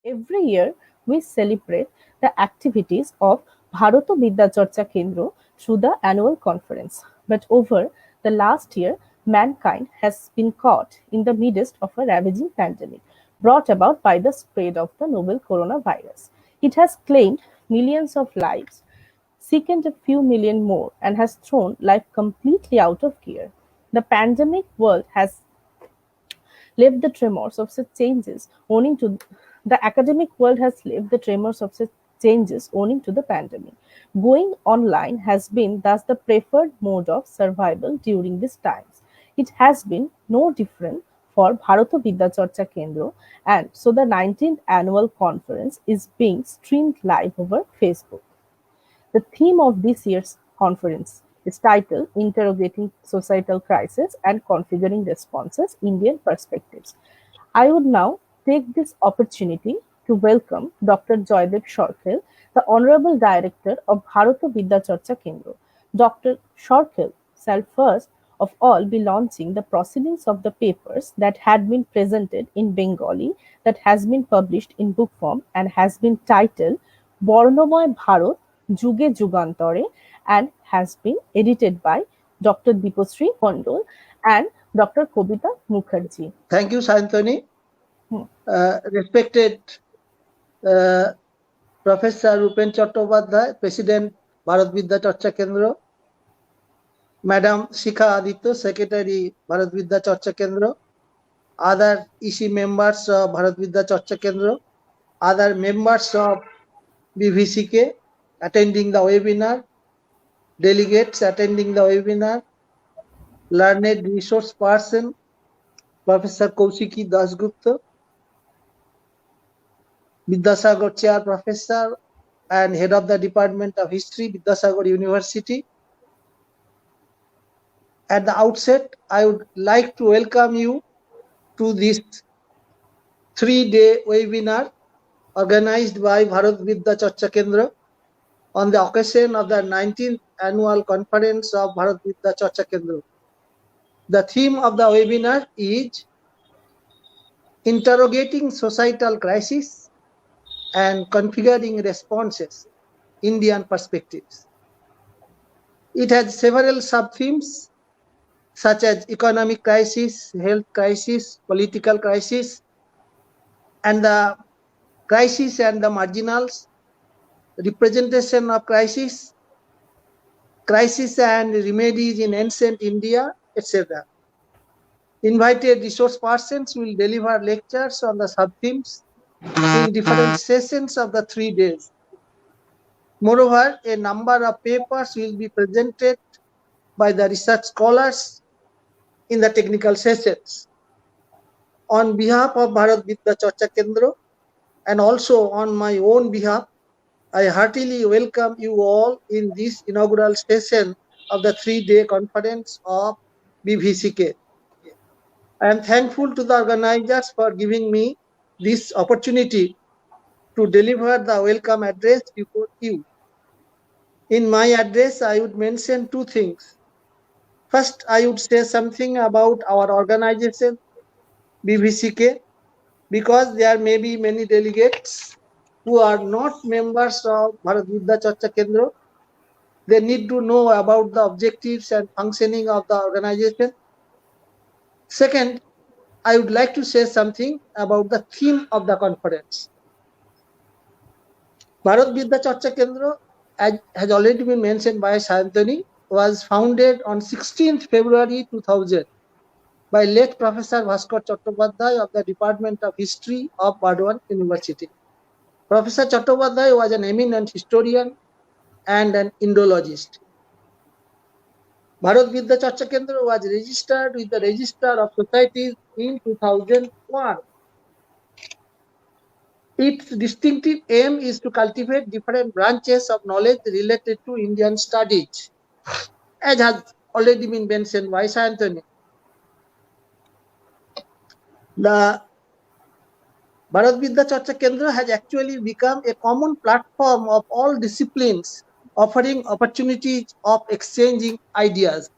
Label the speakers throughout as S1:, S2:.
S1: Every year, we celebrate the activities of Bharata Vidya Charcha Kendra through the annual conference. But over the last year, mankind has been caught in the midst of a ravaging pandemic brought about by the spread of the novel coronavirus. It has claimed millions of lives, sickened a few million more, and has thrown life completely out of gear. The pandemic world has lived the tremors of such changes owing to the academic world has lived the tremors of such changes owing to the pandemic. Going online has been thus the preferred mode of survival during these times. It has been no different for Bharata Vidya Charcha Kendra, and so the 19th annual conference is being streamed live over Facebook. The theme of this year's conference is titled Interrogating Societal Crisis and Configuring Responses, Indian Perspectives. I would now take this opportunity to welcome Dr. Joydev Sharkil, the Honorable Director of Bharata Vidya Charcha Kendra. Dr. Sharkil shall first of all be launching the proceedings of the papers that had been presented in Bengali that has been published in book form and has been titled Bornomoy Bharat Juge Jugantore and has been edited by Dr. Deeposri Kondol and Dr. Kobita Mukherjee.
S2: Thank you, Santoni.
S1: Hmm.
S2: Respected Professor Rupen Chattopadhyay, President, Bharat Vidya Charcha Kendra, Madam Shikha Aditya, Secretary, Bharat Vidya Charcha Kendra, other EC members of Bharat Vidya Charcha Kendra, other members of BVCK attending the webinar, delegates attending the webinar, learned resource person, Professor Kaushiki Dasgupta, Vidyasagar Chair Professor and Head of the Department of History, Vidyasagar University. At the outset, I would like to welcome you to this 3-day webinar organized by Bharat Vidya Charcha Kendra on the occasion of the 19th annual conference of Bharat Vidya Charcha Kendra. The theme of the webinar is Interrogating Societal Crisis and Configuring Responses, Indian Perspectives. It has several sub-themes such as economic crisis, health crisis, political crisis, and the crisis and the marginals, representation of crisis, crisis and remedies in ancient India, etc. Invited resource persons will deliver lectures on the sub-themes in different sessions of the 3 days. Moreover, a number of papers will be presented by the research scholars in the technical sessions. On behalf of Bharat Vidya Charcha Kendra and also on my own behalf, I heartily welcome you all in this inaugural session of the 3-day conference of BVCK. I am thankful to the organizers for giving me this opportunity to deliver the welcome address before you. In my address, I would mention 2 things. First, I would say something about our organization, BVCK, because there may be many delegates who are not members of Bharat Vidya Charcha Kendra. They need to know about the objectives and functioning of the organization. Second, I would like to say something about the theme of the conference. Bharat Vidya Charcha Kendra, as has already been mentioned by Santoni, was founded on 16th February 2000 by late Professor Bhaskar Chattopadhyay of the Department of History of Burdwan University. Professor Chattopadhyay was an eminent historian and an Indologist. Bharat Vidya Charcha Kendra was registered with the Register of Societies in 2001. Its distinctive aim is to cultivate different branches of knowledge related to Indian studies, as has already been mentioned by Santoni. The Bharat Vidya Charcha Kendra has actually become a common platform of all disciplines, offering opportunities of exchanging ideas.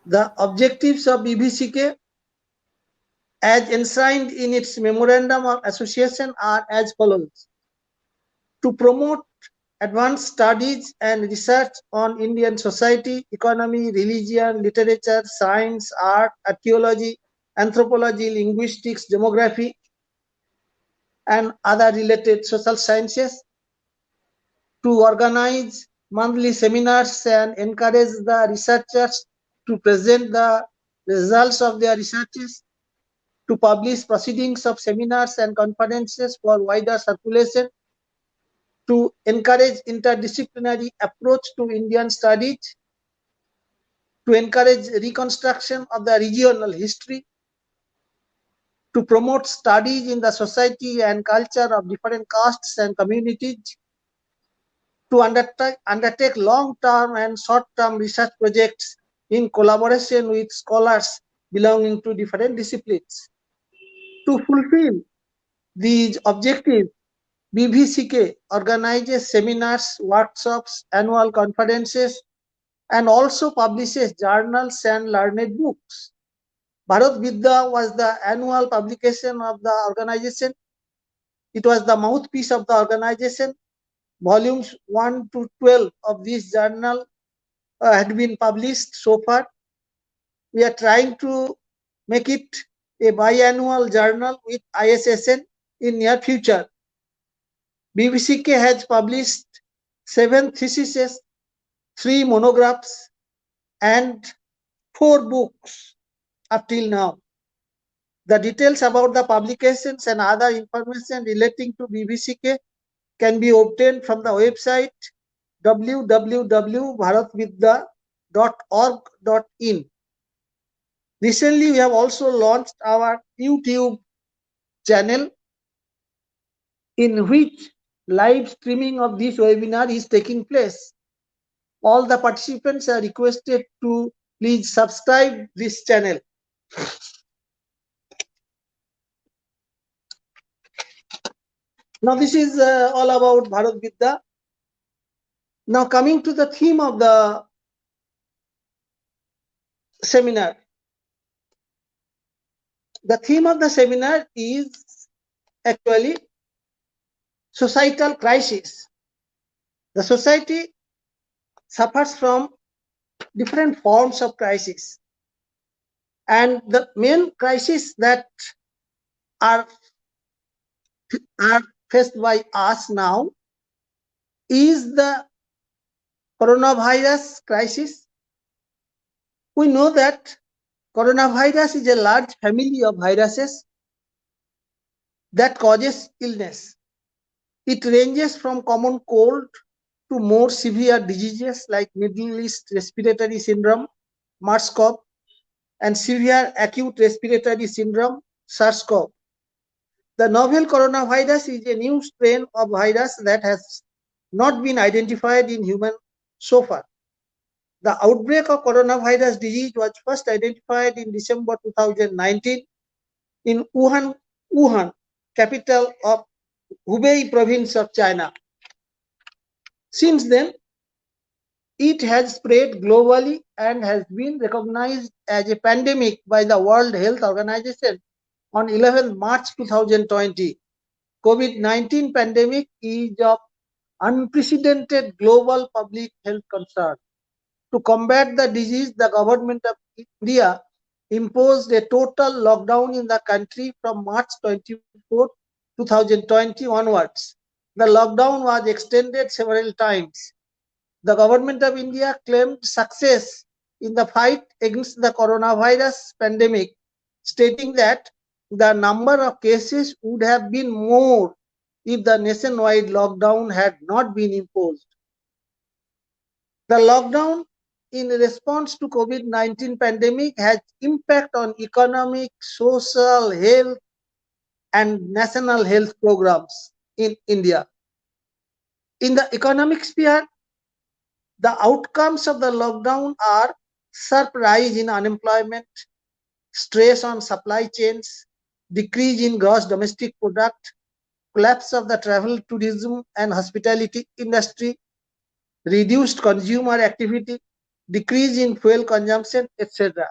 S2: The objectives of BVCK as enshrined in its memorandum of association are as follows: to promote advanced studies and research on Indian society, economy, religion, literature, science, art, archaeology, anthropology, linguistics, demography, and other related social sciences, to organize monthly seminars and encourage the researchers to present the results of their researches, to publish proceedings of seminars and conferences for wider circulation, to encourage interdisciplinary approach to Indian studies, to encourage reconstruction of the regional history, to promote studies in the society and culture of different castes and communities, to undertake long-term and short-term research projects in collaboration with scholars belonging to different disciplines. To fulfill these objectives, BVCK organizes seminars, workshops, annual conferences, and also publishes journals and learned books. Bharat Vidya was the annual publication of the organization. It was the mouthpiece of the organization. Volumes 1 to 12 of this journal had been published so far. We are trying to make it a biannual journal with ISSN in near future. BVCK has published 7 theses, 3 monographs, and 4 books up till now. The details about the publications and other information relating to BVCK can be obtained from the website www.bharatvidya.org.in. Recently, we have also launched our YouTube channel, in which live streaming of this webinar is taking place. All the participants are requested to please subscribe this channel. Now, this is all about Bharat Vidya. Now, coming to the theme of the seminar. The theme of the seminar is actually societal crisis. The society suffers from different forms of crisis, and the main crisis that are faced by us now is the coronavirus crisis. We know that coronavirus is a large family of viruses that causes illness. It ranges from common cold to more severe diseases like Middle East respiratory syndrome, MERS-CoV, and severe acute respiratory syndrome, SARS-CoV. The novel coronavirus is a new strain of virus that has not been identified in humans so far. The outbreak of coronavirus disease was first identified in December 2019 in Wuhan, capital of Hubei province of China. Since then, it has spread globally and has been recognized as a pandemic by the World Health Organization on 11 March 2020. COVID-19 pandemic is of unprecedented global public health concern. To combat the disease, the government of India imposed a total lockdown in the country from March 24, 2020 onwards. The lockdown was extended several times. The government of India claimed success in the fight against the coronavirus pandemic, stating that the number of cases would have been more if the nationwide lockdown had not been imposed. The lockdown in response to COVID-19 pandemic has impact on economic, social, health, and national health programs in India. In the economic sphere, the outcomes of the lockdown are sharp rise in unemployment, stress on supply chains, decrease in gross domestic product, collapse of the travel, tourism, and hospitality industry, reduced consumer activity, decrease in fuel consumption, etc.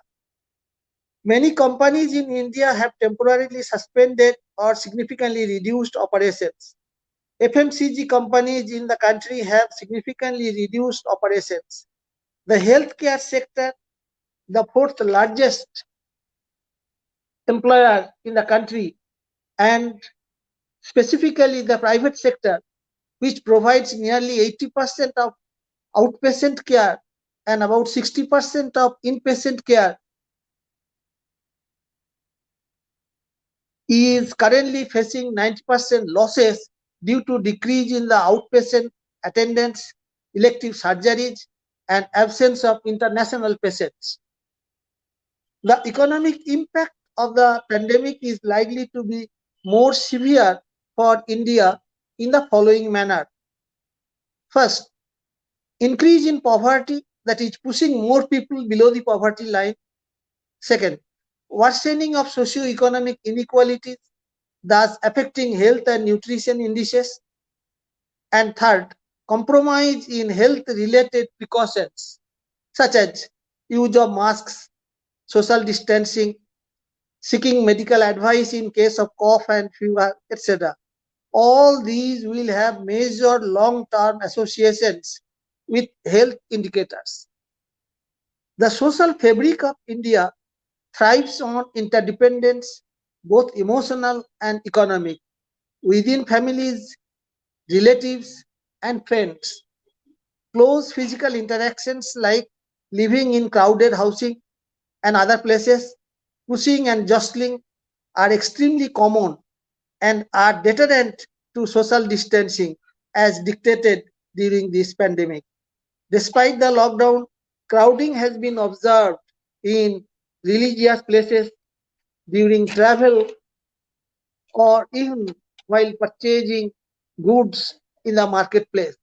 S2: Many companies in India have temporarily suspended or significantly reduced operations. FMCG companies in the country have significantly reduced operations. The healthcare sector, the fourth largest employer in the country, and specifically the private sector, which provides nearly 80% of outpatient care and about 60% of inpatient care, is currently facing 90% losses due to decrease in the outpatient attendance, elective surgeries, and absence of international patients. The economic impact of the pandemic is likely to be more severe for India in the following manner. First, increase in poverty, that is pushing more people below the poverty line. Second, worsening of socio-economic inequalities, thus affecting health and nutrition indices. And third, compromise in health-related precautions, such as use of masks, social distancing, seeking medical advice in case of cough and fever, etc. All these will have major long-term associations with health indicators. The social fabric of India thrives on interdependence, both emotional and economic, within families, relatives, and friends. Close physical interactions like living in crowded housing and other places, pushing and jostling are extremely common and are deterrent to social distancing as dictated during this pandemic. Despite the lockdown, crowding has been observed in religious places during travel or even while purchasing goods in the marketplace.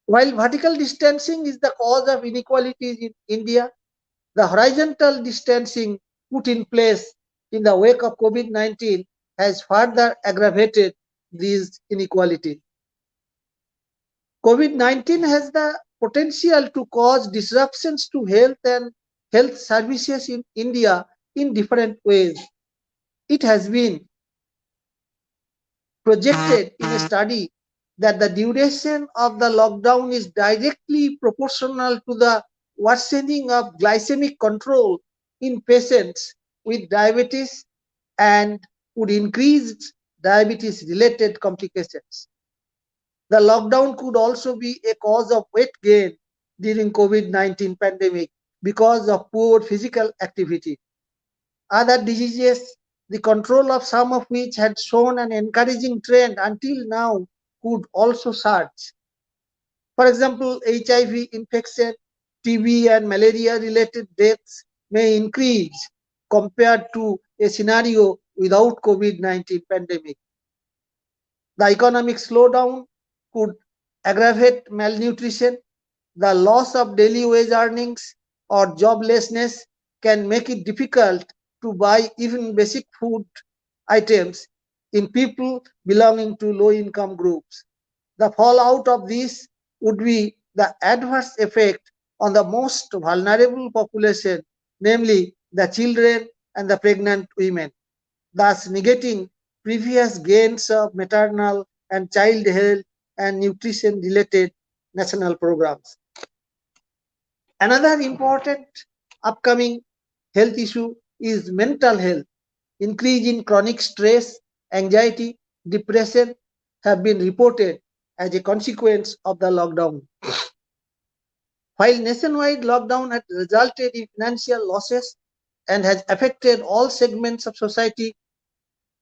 S2: While vertical distancing is the cause of inequalities in India, the horizontal distancing put in place in the wake of COVID-19 has further aggravated these inequalities. COVID-19 has the potential to cause disruptions to health and health services in India in different ways. It has been projected in a study that the duration of the lockdown is directly proportional to the worsening of glycemic control in patients with diabetes and would increase diabetes related complications. The lockdown could also be a cause of weight gain during COVID-19 pandemic because of poor physical activity. Other diseases, the control of some of which had shown an encouraging trend until now, could also surge. For example, HIV infection, TB, and malaria-related deaths may increase compared to a scenario without COVID-19 pandemic. The economic slowdown could aggravate malnutrition. The loss of daily wage earnings or joblessness can make it difficult to buy even basic food items in people belonging to low-income groups. The fallout of this would be the adverse effect on the most vulnerable population, namely the children and the pregnant women, thus negating previous gains of maternal and child health and nutrition related national programs. Another important upcoming health issue is mental health. Increase in chronic stress, anxiety, depression have been reported as a consequence of the lockdown. While nationwide lockdown has resulted in financial losses and has affected all segments of society,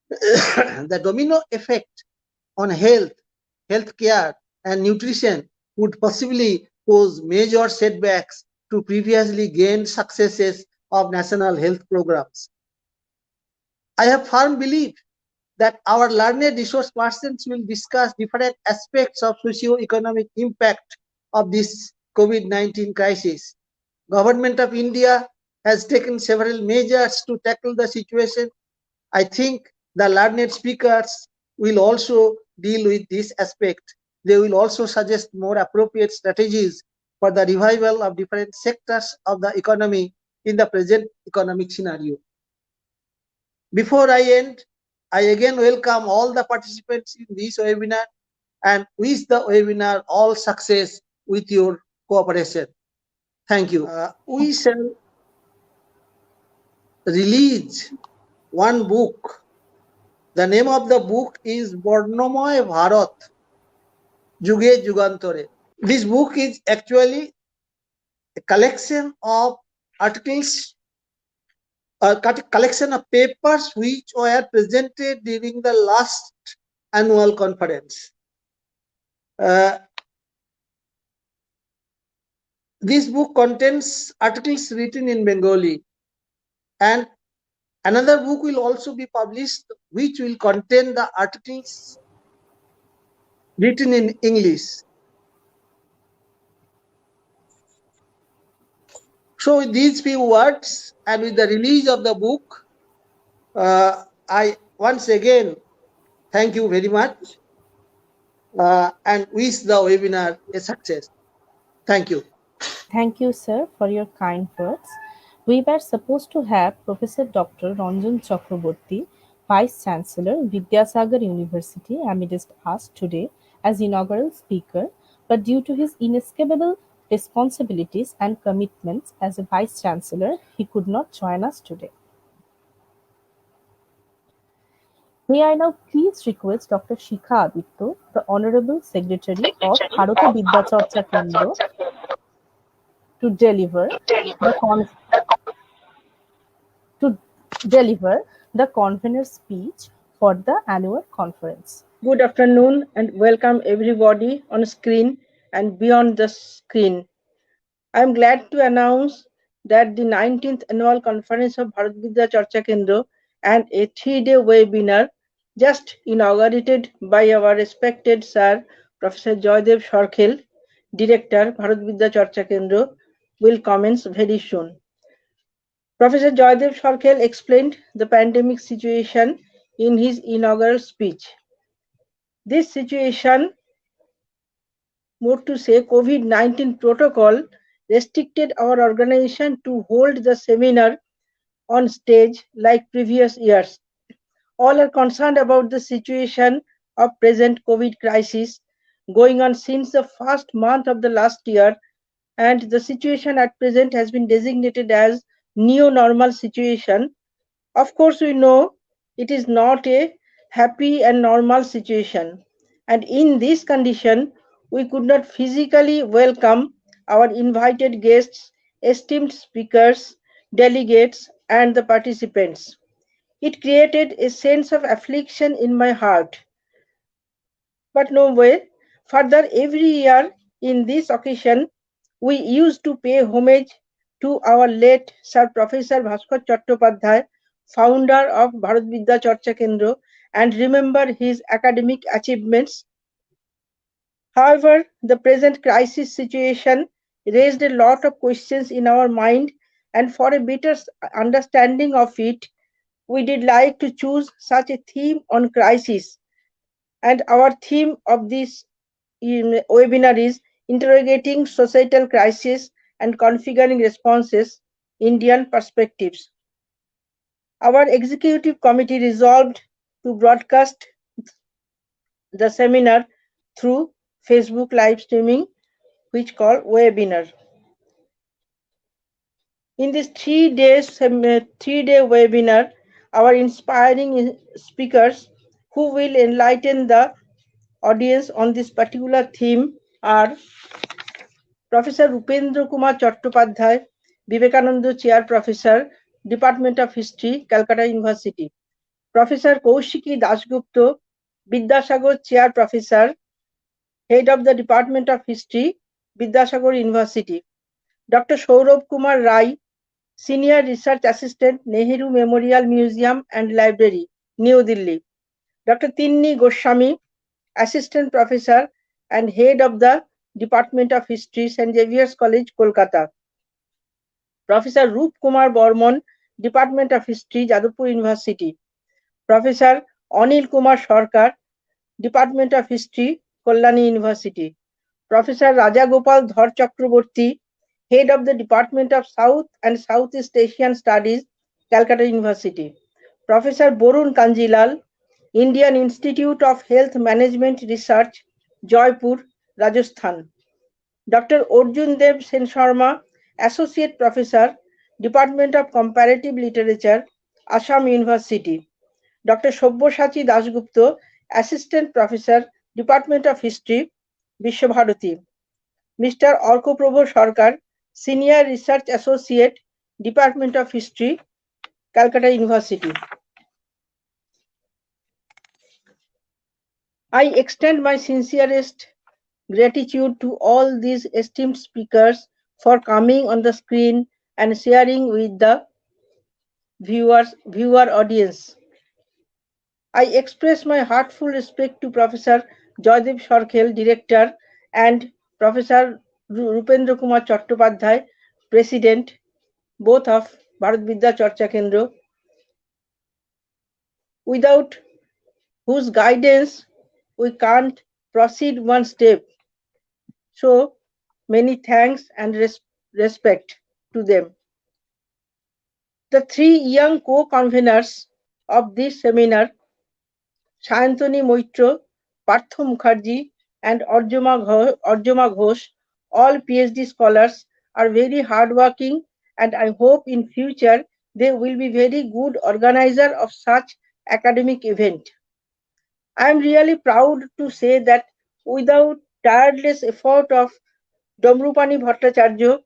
S2: the domino effect on health, healthcare, and nutrition would possibly pose major setbacks to previously gained successes of national health programs. I have firm belief that our learned resource persons will discuss different aspects of socio-economic impact of this COVID-19 crisis. Government of India has taken several measures to tackle the situation. I think the learned speakers will also deal with this aspect. They will also suggest more appropriate strategies for the revival of different sectors of the economy in the present economic scenario. Before I end, I again welcome all the participants in this webinar and wish the webinar all success with your cooperation. Thank you. We shall release one book. The name of the book is Bornomoy Bharat, Juge Jugantore. This book is actually a collection of articles, a collection of papers which were presented during the last annual conference. This book contains articles written in Bengali, and another book will also be published which will contain the articles written in English. So with these few words and with the release of the book, I once again thank you very much and wish the webinar a success. Thank you.
S1: Thank you, sir, for your kind words. We were supposed to have Professor Dr. Ranjan Chakraborty, Vice Chancellor, Vidyasagar University, amidst us today as inaugural speaker, but due to his inescapable responsibilities and commitments as a Vice Chancellor, he could not join us today. May I now please request Dr. Shikha Aditya, the Honorable Secretary of Bharata Vidya Charcha Kendra, to deliver the convener's speech for the annual conference.
S3: Good afternoon and welcome everybody on screen and beyond the screen. I am glad to announce that the 19th annual conference of Bharat Vidya Charcha Kendra and a 3-day webinar just inaugurated by our respected Sir Professor Joydev Sarkhel, Director Bharat Vidya Charcha Kendra, will commence very soon. Professor Joydev Sarkhel explained the pandemic situation in his inaugural speech. This situation, more to say, COVID-19 protocol restricted our organization to hold the seminar on stage like previous years. All are concerned about the situation of present COVID crisis going on since the first month of the last year, and the situation at present has been designated as neo-normal situation. Of course, we know it is not a happy and normal situation, and in this condition, we could not physically welcome our invited guests, esteemed speakers, delegates, and the participants. It created a sense of affliction in my heart. But no way. Further, every year in this occasion, we used to pay homage to our late Sir Professor Bhaskar Chattopadhyay, founder of Bharat Vidya Charcha Kendra, and remember his academic achievements. However, the present crisis situation raised a lot of questions in our mind, and for a better understanding of it, we did like to choose such a theme on crisis. And our theme of this webinar is Interrogating Societal Crisis and Configuring Responses, Indian Perspectives. Our executive committee resolved to broadcast the seminar through Facebook live streaming, which called webinar. In this 3-day webinar, our inspiring speakers who will enlighten the audience on this particular theme are Professor Upendra Kumar Chattopadhyay, Vivekananda Chair Professor, Department of History, Calcutta University. Professor Kaushiki Dasgupta, Vidyasagar Chair Professor, Head of the Department of History, Vidyasagar University. Dr. Saurabh Kumar Rai, Senior Research Assistant, Nehru Memorial Museum and Library, New Delhi. Dr. Tinni Goswami, Assistant Professor and Head of the Department of History, St. Xavier's College, Kolkata. Professor Roop Kumar Bormon, Department of History, Jadavpur University. Professor Anil Kumar Sarkar, Department of History, Kalyani University. Professor Raja Gopal Dhar Chakraborty, Head of the Department of South and Southeast Asian Studies, Calcutta University. Professor Borun Kanjilal, Indian Institute of Health Management Research, Jaipur, Rajasthan. Dr. Arjun Dev Sen Sharma, Associate Professor, Department of Comparative Literature, Assam University. Dr. Shobbasachী Dasgupta, Assistant Professor, Department of History, Vishwabharati. Mr. Orkoprabha Sarkar, Senior Research Associate, Department of History, Calcutta University. I extend my sincerest gratitude to all these esteemed speakers for coming on the screen and sharing with the viewer audience. I express my heartfelt respect to Professor Joydev Sarkhel, Director, and Professor Rupendra Kumar Chattopadhyay, President, both of Bharat Vidya Charcha Kendra, without whose guidance we can't proceed one step. So many thanks and respect to them. The three young co-conveners of this seminar, Sayantani Moitra, Partho Mukherjee, and Arjuma Ghosh, all PhD scholars, are very hardworking, and I hope in future they will be very good organizer of such academic event. I am really proud to say that without tireless effort of Domrupani Bhattacharya,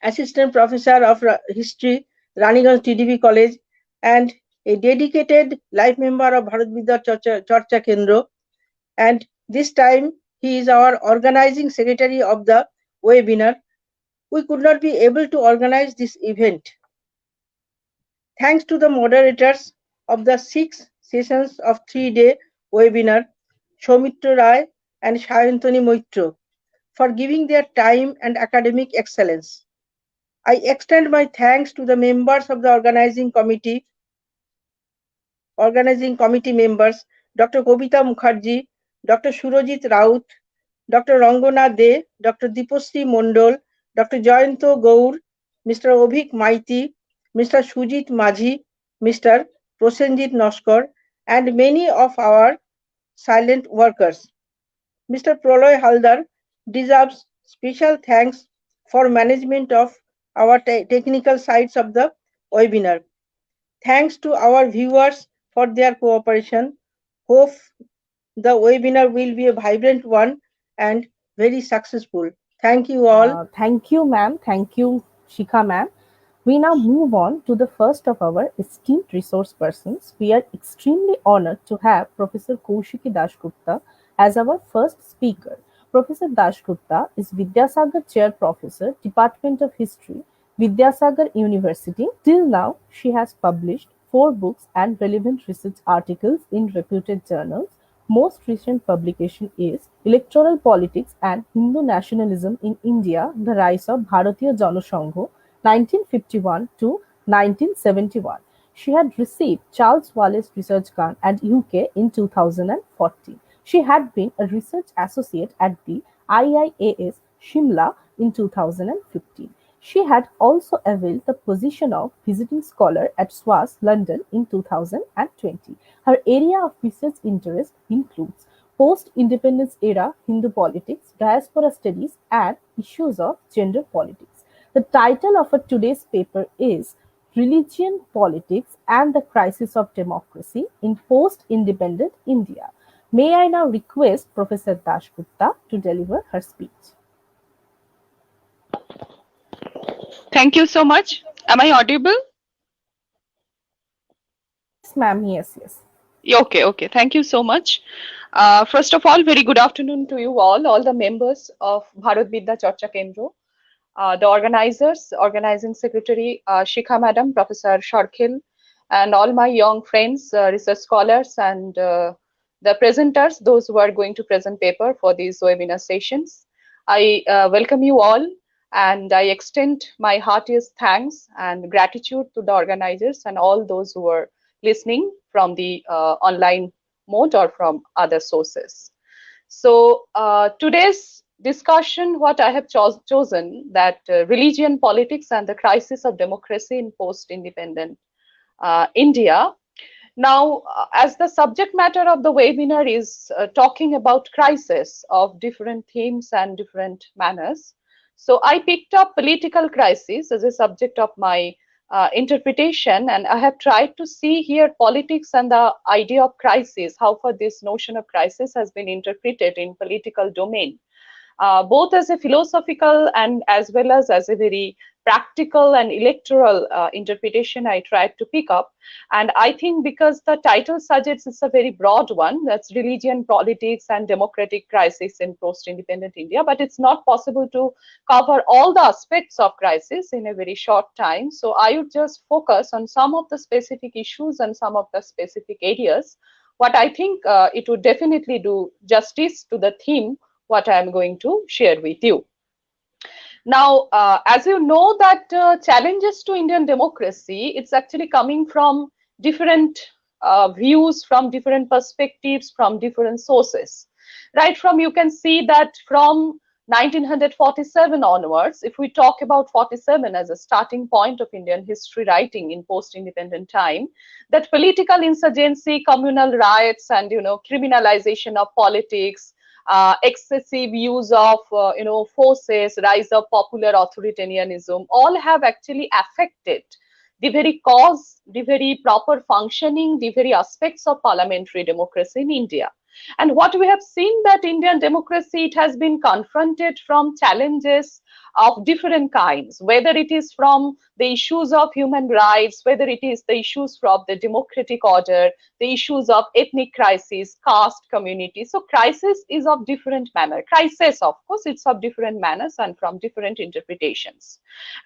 S3: Assistant Professor of History, Raniganj TDB College, and a dedicated life member of Bharat Vidya Charcha Kendra, and this time he is our organizing secretary of the webinar. We could not be able to organize this event. Thanks to the moderators of the 6 sessions of 3-day webinar, Soumitra Rai and Sayantani Moitra, for giving their time and academic excellence. I extend my thanks to the members of the organizing committee members, Dr. Kobita Mukherjee, Dr. Surojit Raut, Dr. Rangana De, Dr. Deeposri Mondol, Dr. Jayanto Gaur, Mr. Obhik Maiti, Mr. Sujit Majhi, Mr. Prosenjit Noskar, and many of our silent workers. Mr. Proloy Haldar deserves special thanks for management of our technical sides of the webinar. Thanks to our viewers for their cooperation. Hope the webinar will be a vibrant one and very successful. Thank you all.
S1: Thank you, ma'am. Thank you, Shikha, ma'am. We now move on to the first of our esteemed resource persons. We are extremely honored to have Professor Kaushiki Dasgupta as our first speaker. Professor Dasgupta is Vidyasagar Chair Professor, Department of History, Vidyasagar University. Till now, she has published 4 books and relevant research articles in reputed journals. Most recent publication is Electoral Politics and Hindu Nationalism in India, The Rise of Bharatiya Janasangh, 1951 to 1971. She had received Charles Wallace Research Grant at UK in 2014. She had been a research associate at the IIAS Shimla in 2015. She had also availed the position of visiting scholar at SWAS London in 2020. Her area of research interest includes post-independence era Hindu politics, diaspora studies, and issues of gender politics. The title of her today's paper is Religion, Politics, and the Crisis of Democracy in Post-Independent India. May I now request Professor Dasgupta to deliver her speech.
S4: Thank you so much. Am I audible?
S1: Yes, ma'am. Yes.
S4: Okay. Thank you so much. First of all, very good afternoon to you all the members of Bharat Vidya Charcha Kendra, the organizers, organizing secretary, Shikha Madam, Professor Sarkhel, and all my young friends, research scholars, and the presenters, those who are going to present paper for these webinar sessions. I welcome you all, and I extend my heartiest thanks and gratitude to the organizers and all those who are listening from the online mode or from other sources. So today's discussion, what I have chosen that religion, politics, and the crisis of democracy in post-independent India. Now, as the subject matter of the webinar is talking about crisis of different themes and different manners, so I picked up political crisis as a subject of my interpretation, and I have tried to see here politics and the idea of crisis, how far this notion of crisis has been interpreted in political domain. Both as a philosophical and as well as a very practical and electoral interpretation I tried to pick up. And I think because the title suggests it's a very broad one, that's religion, politics, and democratic crisis in post-independent India, but it's not possible to cover all the aspects of crisis in a very short time. So I would just focus on some of the specific issues and some of the specific areas. What I think it would definitely do justice to the theme what I am going to share with you. Now, as you know that challenges to Indian democracy, it's actually coming from different views, from different perspectives, from different sources. Right from, you can see that from 1947 onwards, if we talk about 47 as a starting point of Indian history writing in post-independent time, that political insurgency, communal riots, and criminalization of politics, excessive use of forces, rise of popular authoritarianism, all have actually affected the very cause, the very proper functioning, the very aspects of parliamentary democracy in India. And what we have seen that Indian democracy, it has been confronted from challenges of different kinds, whether it is from the issues of human rights, whether it is the issues from the democratic order, the issues of ethnic crisis, caste, community. So crisis is of different manner. Crisis, of course, it's of different manners and from different interpretations.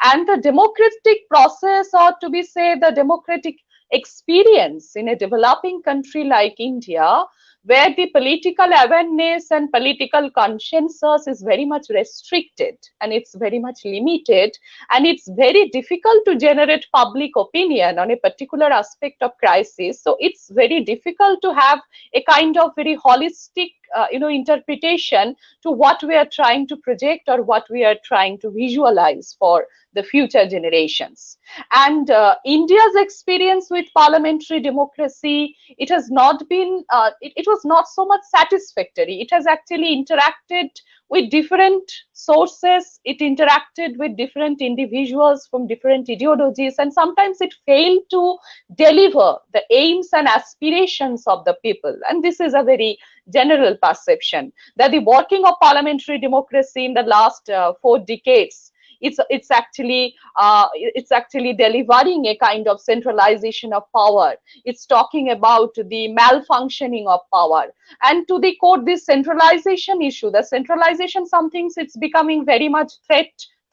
S4: And the democratic process, or to be say the democratic experience in a developing country like India, where the political awareness and political consensus is very much restricted and it's very much limited, and it's very difficult to generate public opinion on a particular aspect of crisis. So it's very difficult to have a kind of very holistic interpretation to what we are trying to project or what we are trying to visualize for the future generations. And India's experience with parliamentary democracy, it has not been, it was not so much satisfactory. It has actually interacted with different sources, it interacted with different individuals from different ideologies, and sometimes it failed to deliver the aims and aspirations of the people. And this is a very general perception that the working of parliamentary democracy in the last 4 decades, it's actually delivering a kind of centralization of power. It's talking about the malfunctioning of power, and to the core this centralization issue, the centralization, some things it's becoming very much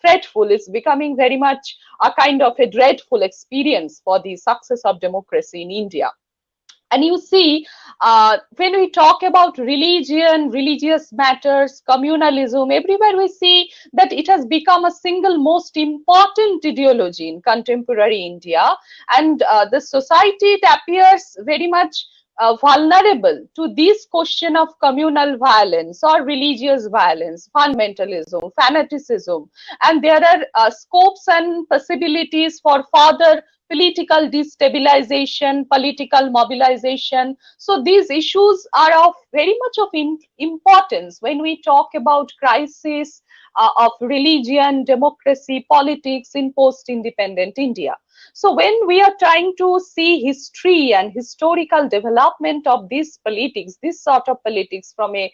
S4: threatful. It's becoming very much a kind of a dreadful experience for the success of democracy in India. And you see, when we talk about religion, religious matters, communalism, everywhere we see that it has become a single most important ideology in contemporary India. And the society, it appears very much vulnerable to this question of communal violence or religious violence, fundamentalism, fanaticism. And there are scopes and possibilities for further political destabilization, political mobilization. So these issues are of very much of importance when we talk about crisis of religion, democracy, politics in post-independent India. So when we are trying to see history and historical development of this politics, this sort of politics from a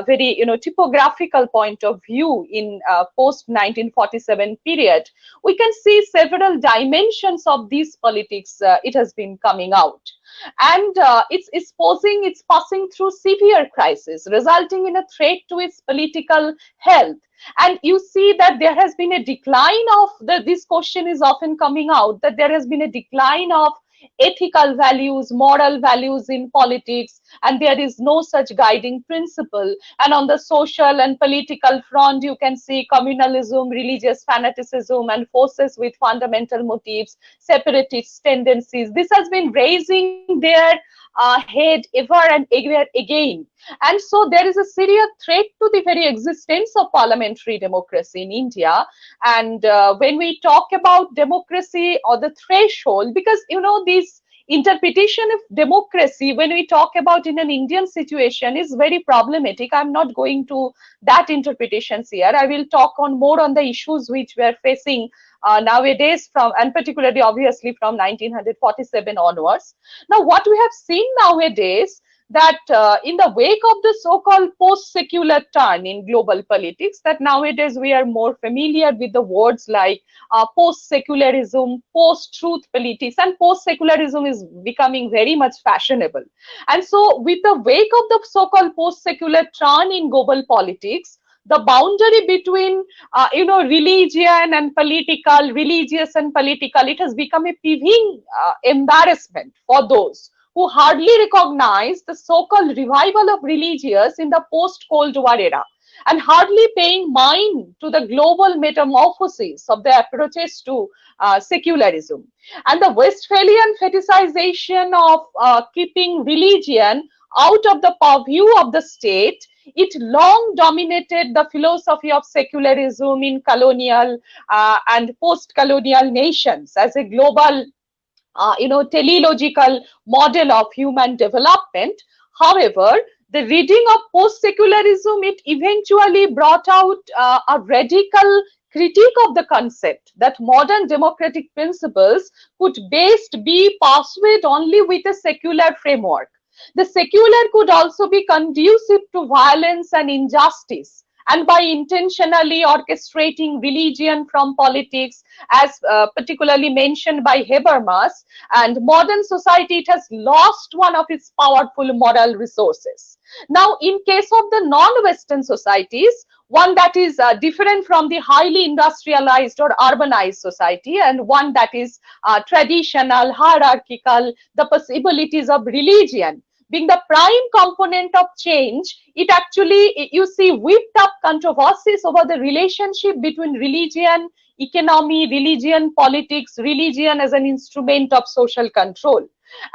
S4: very typographical point of view in post-1947 period, we can see several dimensions of this politics. It has been coming out. And it's passing through severe crisis, resulting in a threat to its political health. And you see that there has been a decline of, this question is often coming out, that there has been a decline of ethical values, moral values in politics, and there is no such guiding principle. And on the social and political front, you can see communalism, religious fanaticism, and forces with fundamental motives, separatist tendencies. This has been raising their head ever and ever again. And so there is a serious threat to the very existence of parliamentary democracy in India. And when we talk about democracy or the threshold, because these interpretation of democracy, when we talk about in an Indian situation, is very problematic. I'm not going to that interpretations here. I will talk on more on the issues which we are facing nowadays, from, and particularly obviously from 1947 onwards. Now what we have seen nowadays, that in the wake of the so-called post-secular turn in global politics, that nowadays we are more familiar with the words like post-secularism, post-truth politics, and post-secularism is becoming very much fashionable. And so with the wake of the so-called post-secular turn in global politics, the boundary between religion and political, religious and political, it has become a piving embarrassment for those who hardly recognize the so-called revival of religious in the post-Cold War era, and hardly paying mind to the global metamorphosis of the approaches to secularism. And the Westphalian fetishization of keeping religion out of the purview of the state, it long dominated the philosophy of secularism in colonial and post-colonial nations as a global teleological model of human development. However, the reading of post-secularism, it eventually brought out a radical critique of the concept that modern democratic principles could best be pursued only with a secular framework. The secular could also be conducive to violence and injustice, and by intentionally orchestrating religion from politics, as particularly mentioned by Habermas, and modern society, it has lost one of its powerful moral resources. Now, in case of the non-Western societies, one that is different from the highly industrialized or urbanized society, and one that is traditional, hierarchical, the possibilities of religion being the prime component of change, it actually, you see, whipped up controversies over the relationship between religion, economy, religion, politics, religion as an instrument of social control.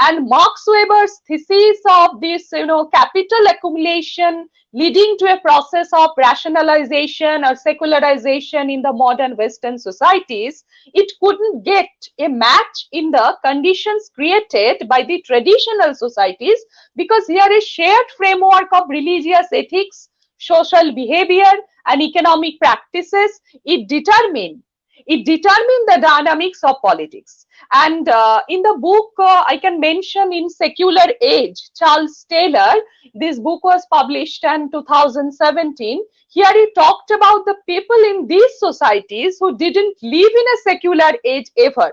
S4: And Max Weber's thesis of this, capital accumulation leading to a process of rationalization or secularization in the modern Western societies, it couldn't get a match in the conditions created by the traditional societies, because here a shared framework of religious ethics, social behavior, and economic practices, it determined the dynamics of politics. And in the book, I can mention In Secular Age, Charles Taylor, this book was published in 2017. Here he talked about the people in these societies who didn't live in a secular age ever,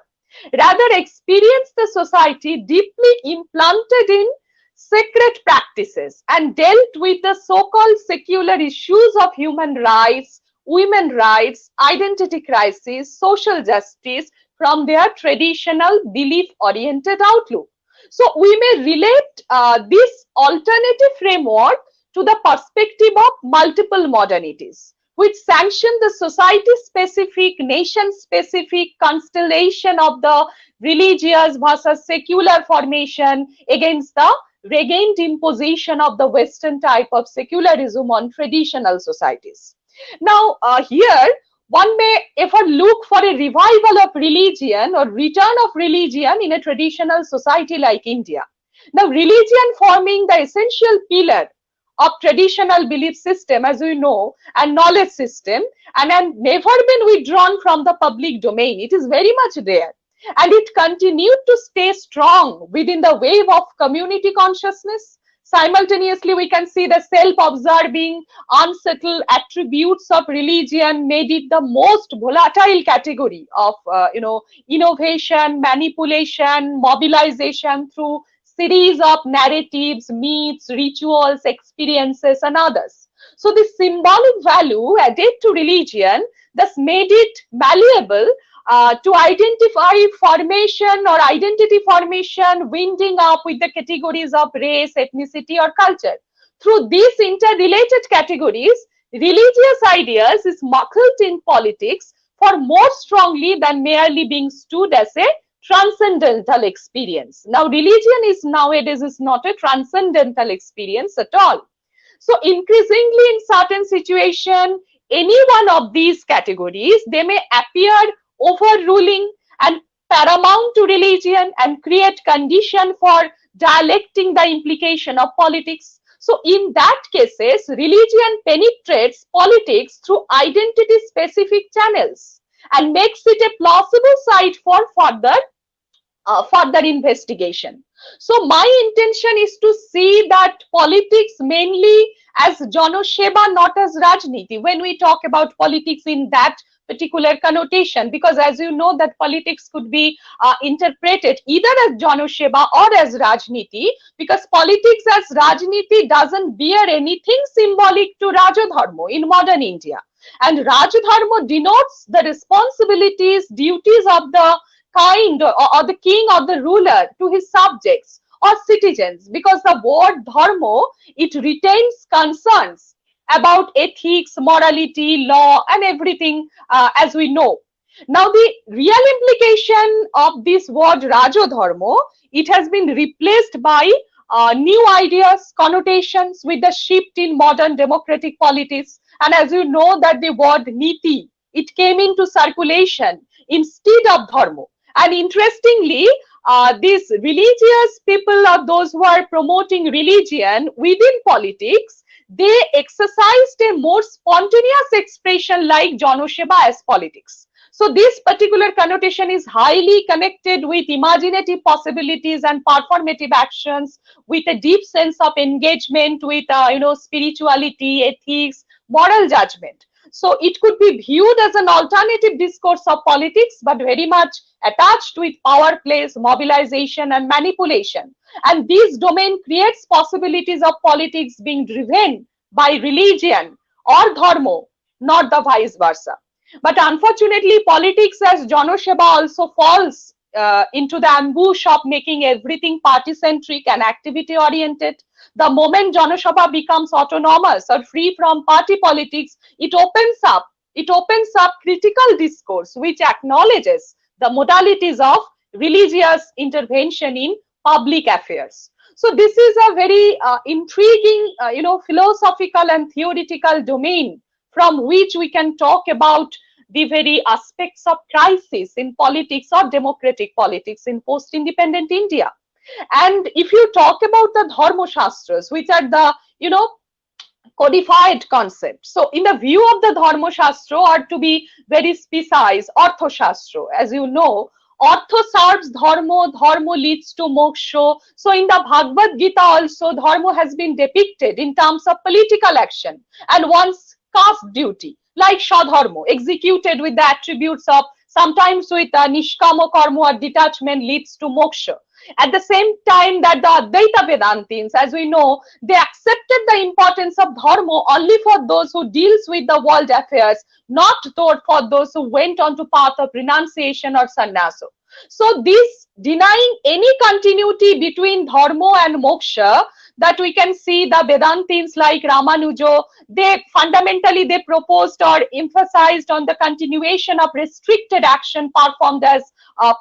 S4: rather experienced the society deeply implanted in sacred practices and dealt with the so-called secular issues of human rights, women's rights, identity crisis, social justice from their traditional belief-oriented outlook. So we may relate this alternative framework to the perspective of multiple modernities, which sanction the society-specific, nation-specific constellation of the religious versus secular formation against the regained imposition of the Western type of secularism on traditional societies. Now, here one may ever look for a revival of religion or return of religion in a traditional society like India. Now, religion forming the essential pillar of traditional belief system, as we know, and knowledge system, and had never been withdrawn from the public domain. It is very much there. And it continued to stay strong within the wave of community consciousness. Simultaneously, we can see the self-observing, unsettled attributes of religion made it the most volatile category of, innovation, manipulation, mobilization through series of narratives, myths, rituals, experiences, and others. So the symbolic value added to religion thus made it malleable to identify formation or identity formation, winding up with the categories of race, ethnicity, or culture. Through these interrelated categories, religious ideas is muffled in politics for more strongly than merely being stood as a transcendental experience. Now, religion is nowadays is not a transcendental experience at all. So increasingly in certain situation, any one of these categories, they may appear overruling and paramount to religion and create condition for dialecting the implication of politics. So in that cases, religion penetrates politics through identity specific channels and makes it a plausible site for further investigation. So my intention is to see that politics mainly as Jano Sheba, not as Rajniti, when we talk about politics in that particular connotation, because as you know that politics could be interpreted either as Jano Sheba or as Rajniti, because politics as Rajniti doesn't bear anything symbolic to Rajadharma in modern India. And Rajadharma denotes the responsibilities, duties of the kind or the king or the ruler to his subjects or citizens, because the word dharma, it retains concerns about ethics, morality, law, and everything as we know. Now, the real implication of this word Rajadharma, it has been replaced by new ideas, connotations with the shift in modern democratic politics. And as you know that the word niti, it came into circulation instead of dharma. And interestingly, these religious people or those who are promoting religion within politics, they exercised a more spontaneous expression like Jano Sheba as politics. So this particular connotation is highly connected with imaginative possibilities and performative actions, with a deep sense of engagement with spirituality, ethics, moral judgment. So it could be viewed as an alternative discourse of politics, but very much attached with power plays, mobilization, and manipulation. And this domain creates possibilities of politics being driven by religion or dharma, not the vice versa. But unfortunately, politics as Jano Sheba also falls into the ambush of making everything party-centric and activity-oriented. The moment Jano Sheba becomes autonomous or free from party politics, it opens up critical discourse which acknowledges the modalities of religious intervention in public affairs. So this is a very intriguing, philosophical and theoretical domain from which we can talk about the very aspects of crisis in politics or democratic politics in post-independent India. And if you talk about the Dharma Shastras, which are the, codified concepts. So in the view of the Dharma Shastra, or to be very precise, Artha Shastra, as you know, Artha serves dharma, dharma leads to moksha. So in the Bhagavad Gita also, dharma has been depicted in terms of political action and one's caste duty, like Shadharma, executed with the attributes of, sometimes with Nishkama Karma or detachment leads to moksha. At the same time that the Advaita Vedantins, as we know, they accepted the importance of dharma only for those who deals with the world affairs, not for those who went on to path of renunciation or sannyasa. So this denying any continuity between dharma and moksha, that we can see the Vedantins like Ramanuja, they proposed or emphasized on the continuation of restricted action performed as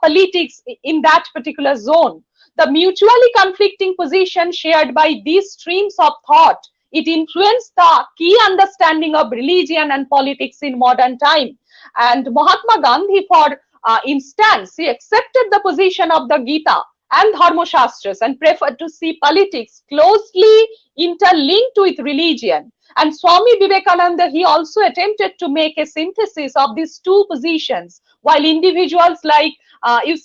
S4: politics in that particular zone. The mutually conflicting position shared by these streams of thought, it influenced the key understanding of religion and politics in modern time. And Mahatma Gandhi, for instance, he accepted the position of the Gita and Dharma Shastras and preferred to see politics closely interlinked with religion. And Swami Vivekananda, he also attempted to make a synthesis of these two positions, while individuals like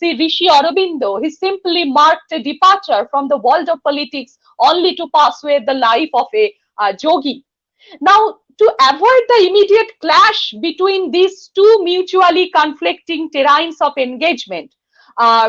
S4: Rishi Aurobindo, he simply marked a departure from the world of politics only to persuade the life of a yogi. Now, to avoid the immediate clash between these two mutually conflicting terrains of engagement,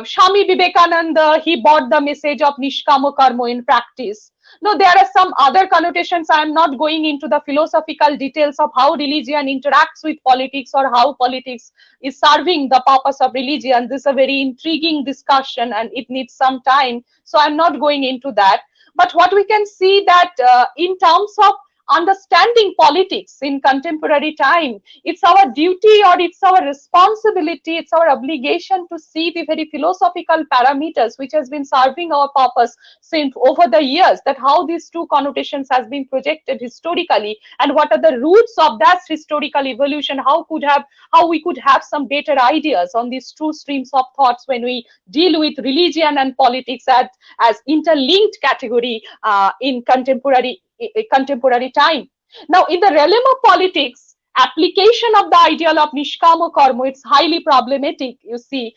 S4: Swami Vivekananda, he brought the message of Nishkama Karma in practice. Now, there are some other connotations. I am not going into the philosophical details of how religion interacts with politics or how politics is serving the purpose of religion. This is a very intriguing discussion and it needs some time. So I'm not going into that. But what we can see that in terms of understanding politics in contemporary time, it's our duty or it's our responsibility, it's our obligation to see the very philosophical parameters which has been serving our purpose since over the years, that how these two connotations has been projected historically and what are the roots of that historical evolution, how we could have some better ideas on these two streams of thoughts when we deal with religion and politics as interlinked category in contemporary time. Now, in the realm of politics, application of the ideal of nishkama karma, it's highly problematic, you see,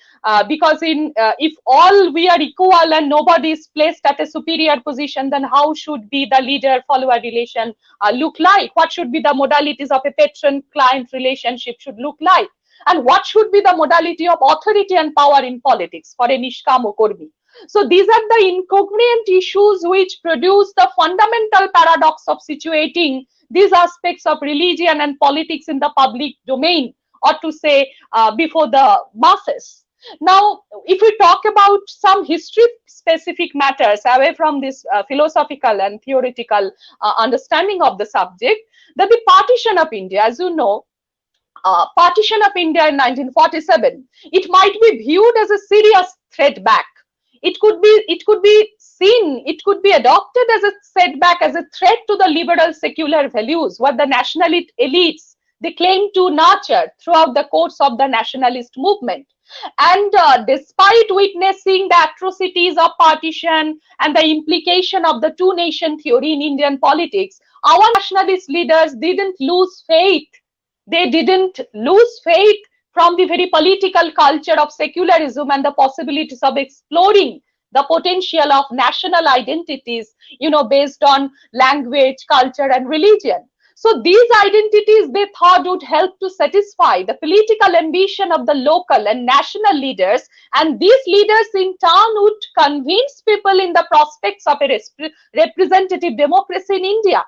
S4: because if all we are equal and nobody is placed at a superior position, then how should be the leader-follower relation look like? What should be the modalities of a patron-client relationship should look like? And what should be the modality of authority and power in politics for a nishkama karmi? So these are the incongruent issues which produce the fundamental paradox of situating these aspects of religion and politics in the public domain, or to say before the masses. Now, if we talk about some history-specific matters away from this philosophical and theoretical understanding of the subject, that the partition of India, as you know, partition of India in 1947, it might be viewed as a serious threat back. It could be seen, it could be adopted as a setback, as a threat to the liberal secular values, what the nationalist elites they claim to nurture throughout the course of the nationalist movement. And despite witnessing the atrocities of partition and the implication of the two-nation theory in Indian politics, our nationalist leaders didn't lose faith. They didn't lose faith from the very political culture of secularism and the possibilities of exploring the potential of national identities, based on language, culture, and religion. So these identities they thought would help to satisfy the political ambition of the local and national leaders, and these leaders in turn would convince people in the prospects of a representative democracy in India.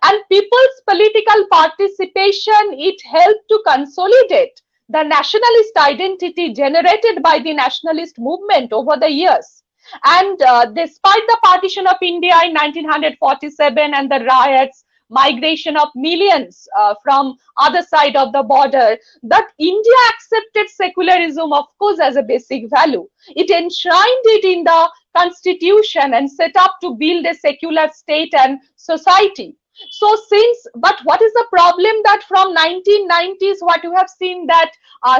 S4: And people's political participation, it helped to consolidate the nationalist identity generated by the nationalist movement over the years. And despite the partition of India in 1947 and the riots, migration of millions from other side of the border, that India accepted secularism, of course, as a basic value. It enshrined it in the constitution and set up to build a secular state and society. So but what is the problem that from 1990s, what you have seen that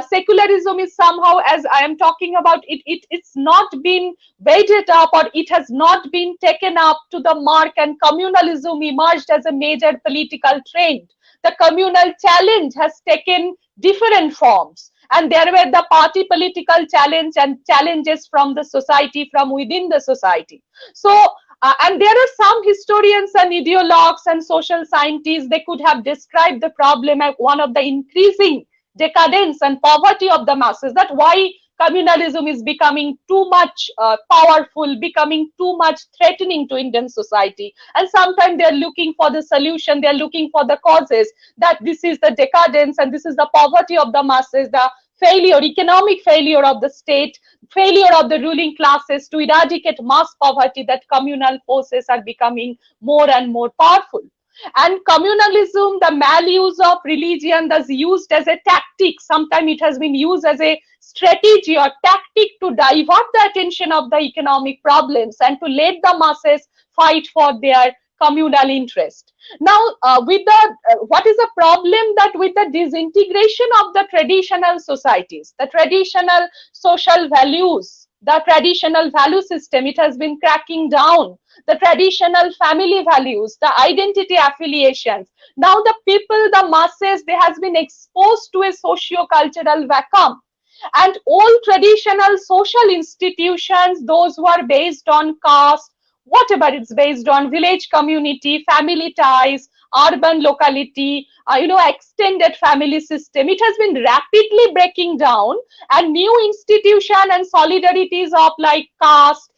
S4: secularism is somehow, as I am talking about, it's not been weighted up, or it has not been taken up to the mark, and communalism emerged as a major political trend. The communal challenge has taken different forms, and there were the party political challenge and challenges from the society, from within the society. So and there are some historians and ideologues and social scientists, they could have described the problem as one of the increasing decadence and poverty of the masses, that why communalism is becoming too much powerful, becoming too much threatening to Indian society. And sometimes they're looking for the solution, they're looking for the causes, that this is the decadence and this is the poverty of the masses, the failure, economic failure of the state, failure of the ruling classes to eradicate mass poverty, that communal forces are becoming more and more powerful. And communalism, the maluse of religion, is used as a tactic. Sometimes it has been used as a strategy or tactic to divert the attention of the economic problems and to let the masses fight for their communal interest. Now, what is the problem, that with the disintegration of the traditional societies, the traditional social values, the traditional value system, it has been cracking down, the traditional family values, the identity affiliations. Now the people, the masses, they has been exposed to a socio-cultural vacuum. And all traditional social institutions, those who are based on caste, whatever it's based on, village community, family ties, urban locality, extended family system, it has been rapidly breaking down, and new institution and solidarities of like caste,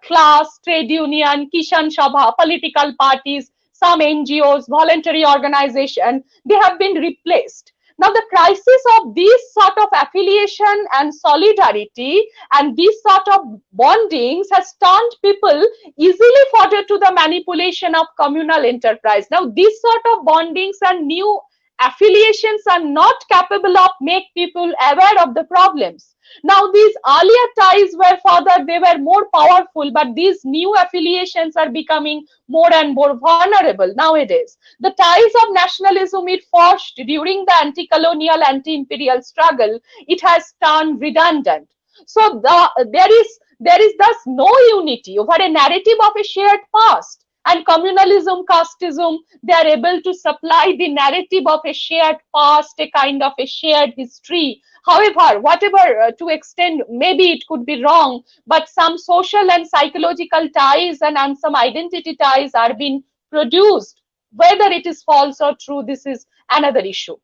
S4: class, trade union, Kishan Sabha, political parties, some NGOs, voluntary organization, they have been replaced. Now, the crisis of this sort of affiliation and solidarity and these sort of bondings has turned people easily fodder to the manipulation of communal enterprise. Now, these sort of bondings and new affiliations are not capable of make people aware of the problems. Now, these earlier ties were further, they were more powerful, but these new affiliations are becoming more and more vulnerable nowadays. The ties of nationalism it forged during the anti-colonial, anti-imperial struggle, it has turned redundant. So there is thus no unity over a narrative of a shared past. And communalism, casteism, they are able to supply the narrative of a shared past, a kind of a shared history. However, whatever to extent, maybe it could be wrong, but some social and psychological ties and some identity ties are being produced. Whether it is false or true, this is another issue.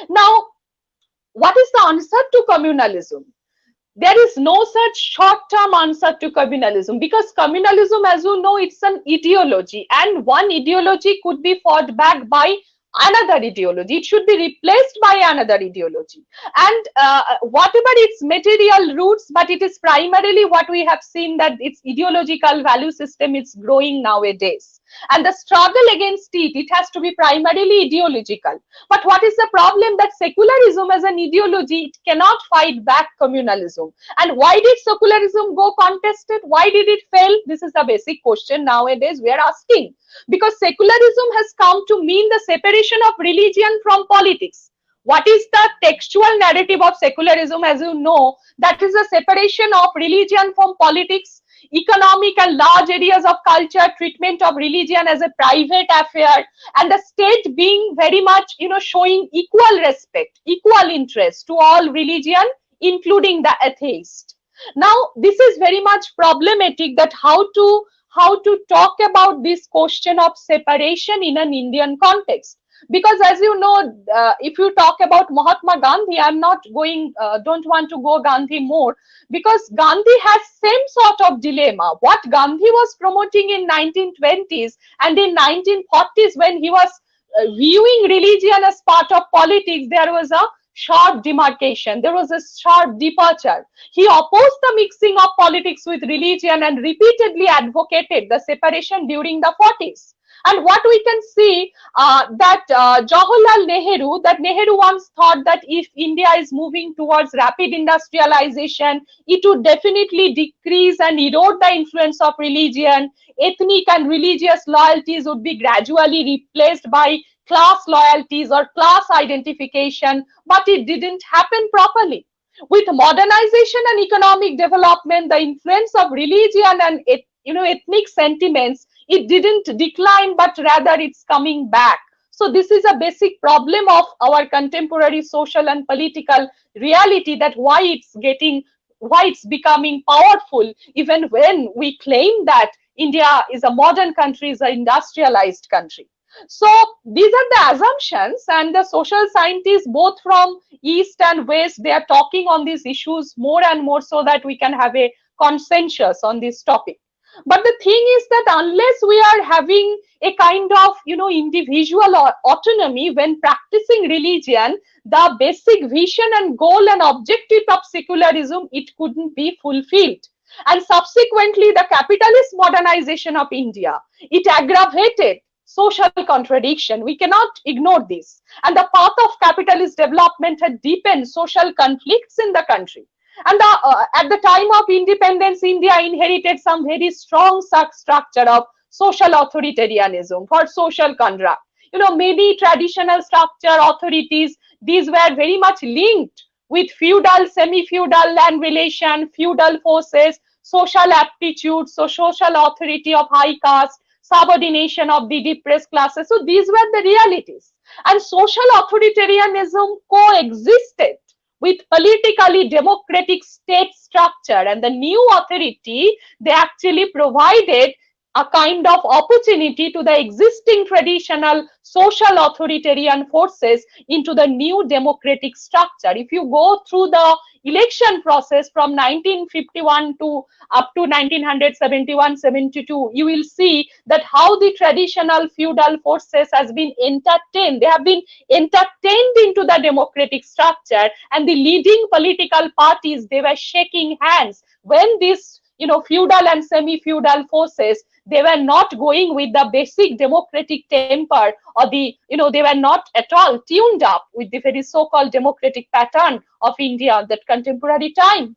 S4: Now, what is the answer to communalism? There is no such short-term answer to communalism, because communalism, as you know, it's an ideology, and one ideology could be fought back by another ideology. It should be replaced by another ideology. And whatever its material roots, but it is primarily what we have seen, that its ideological value system is growing nowadays. And the struggle against it, it has to be primarily ideological. But what is the problem? That secularism as an ideology, it cannot fight back communalism. And why did secularism go contested? Why did it fail? This is the basic question nowadays we are asking. Because secularism has come to mean the separation of religion from politics. What is the textual narrative of secularism? As you know, that is the separation of religion from politics, economic and large areas of culture, treatment of religion as a private affair, and the state being very much, showing equal respect, equal interest to all religion, including the atheist. Now, this is very much problematic, that how to talk about this question of separation in an Indian context. Because as you know, if you talk about Mahatma Gandhi, I'm not going, don't want to go Gandhi more, because Gandhi has same sort of dilemma. What Gandhi was promoting in 1920s and in 1940s, when he was viewing religion as part of politics, there was a sharp demarcation. There was a sharp departure. He opposed the mixing of politics with religion and repeatedly advocated the separation during the 40s. And what we can see, that Jawaharlal Nehru, that Nehru once thought that if India is moving towards rapid industrialization, it would definitely decrease and erode the influence of religion. Ethnic and religious loyalties would be gradually replaced by class loyalties or class identification, but it didn't happen properly. With modernization and economic development, the influence of religion and ethnic sentiments, it didn't decline, but rather it's coming back. So this is a basic problem of our contemporary social and political reality, that why it's becoming powerful, even when we claim that India is a modern country, is an industrialized country. So these are the assumptions, and the social scientists both from East and West, they are talking on these issues more and more, so that we can have a consensus on this topic. But the thing is that unless we are having a kind of, individual autonomy when practicing religion, the basic vision and goal and objective of secularism, it couldn't be fulfilled. And subsequently, the capitalist modernization of India, it aggravated social contradiction. We cannot ignore this. And the path of capitalist development had deepened social conflicts in the country. And at the time of independence, India inherited some very strong structure of social authoritarianism for social conduct. Many traditional structure authorities, these were very much linked with feudal, semi-feudal land relation, feudal forces, social aptitude, so social authority of high caste, subordination of the depressed classes. So these were the realities. And social authoritarianism coexisted with politically democratic state structure, and the new authority, they actually provided a kind of opportunity to the existing traditional social authoritarian forces into the new democratic structure. If you go through the election process from 1951 to up to 1971-72, you will see that how the traditional feudal forces has been entertained. They have been entertained into the democratic structure, and the leading political parties, they were shaking hands when this feudal and semi-feudal forces, they were not going with the basic democratic temper, or they were not at all tuned up with the very so-called democratic pattern of India at that contemporary time.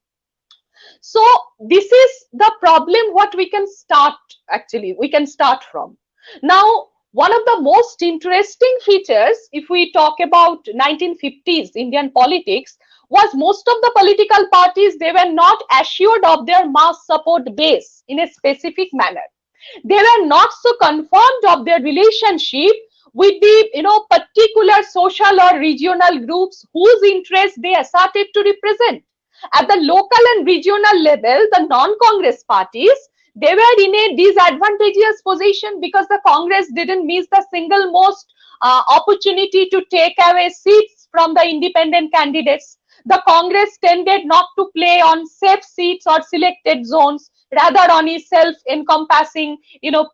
S4: So this is the problem what we can start from. Now, one of the most interesting features, if we talk about 1950s Indian politics, was most of the political parties, they were not assured of their mass support base in a specific manner. They were not so confirmed of their relationship with the particular social or regional groups whose interests they asserted to represent. At the local and regional level, the non-Congress parties, they were in a disadvantageous position because the Congress didn't miss the single most opportunity to take away seats from the independent candidates. The Congress tended not to play on safe seats or selected zones, rather on its self-encompassing,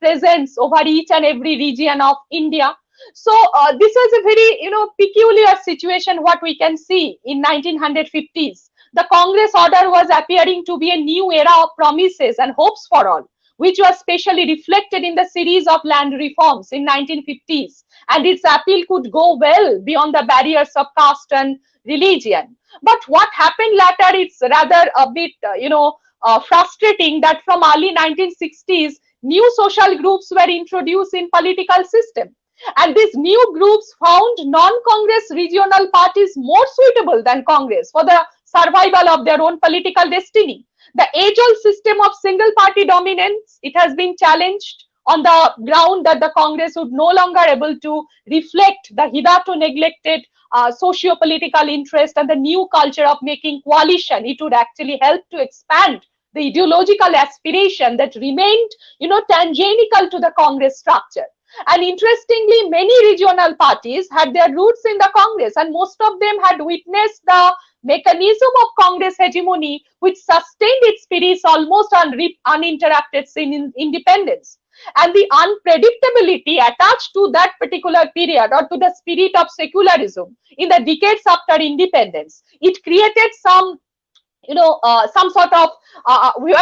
S4: presence over each and every region of India. So this was a very, peculiar situation what we can see in 1950s. The Congress order was appearing to be a new era of promises and hopes for all, which was specially reflected in the series of land reforms in 1950s. And its appeal could go well beyond the barriers of caste and religion. But what happened later, it's rather a bit, frustrating that from early 1960s, new social groups were introduced in political system. And these new groups found non-Congress regional parties more suitable than Congress for the survival of their own political destiny. The age-old system of single-party dominance, it has been challenged on the ground that the Congress would no longer able to reflect the hitherto neglected socio-political interest and the new culture of making coalition. It would actually help to expand the ideological aspiration that remained, tangential to the Congress structure. And interestingly, many regional parties had their roots in the Congress, and most of them had witnessed the mechanism of Congress hegemony, which sustained its spirits almost uninterrupted in independence. And the unpredictability attached to that particular period, or to the spirit of secularism in the decades after independence, it created some sort of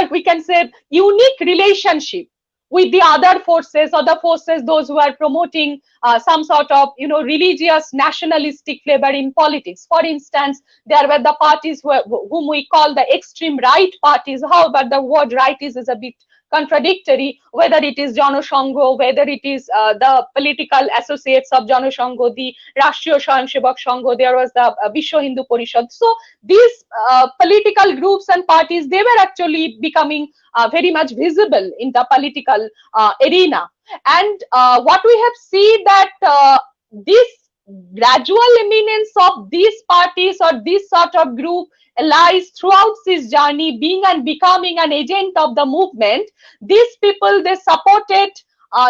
S4: we can say unique relationship with the other forces, or the forces those who are promoting some sort of religious nationalistic flavor in politics. For instance, there were the parties whom we call the extreme right parties. However, the word right is a bit contradictory, whether it is Janasangho, whether it is the political associates of Janasangho, the Rashtriya Swayamsevak Sangh, there was the Vishwa Hindu Parishad. So these political groups and parties, they were actually becoming very much visible in the political arena. And what we have seen that this gradual eminence of these parties or this sort of group lies throughout this journey, being and becoming an agent of the movement. These people, they supported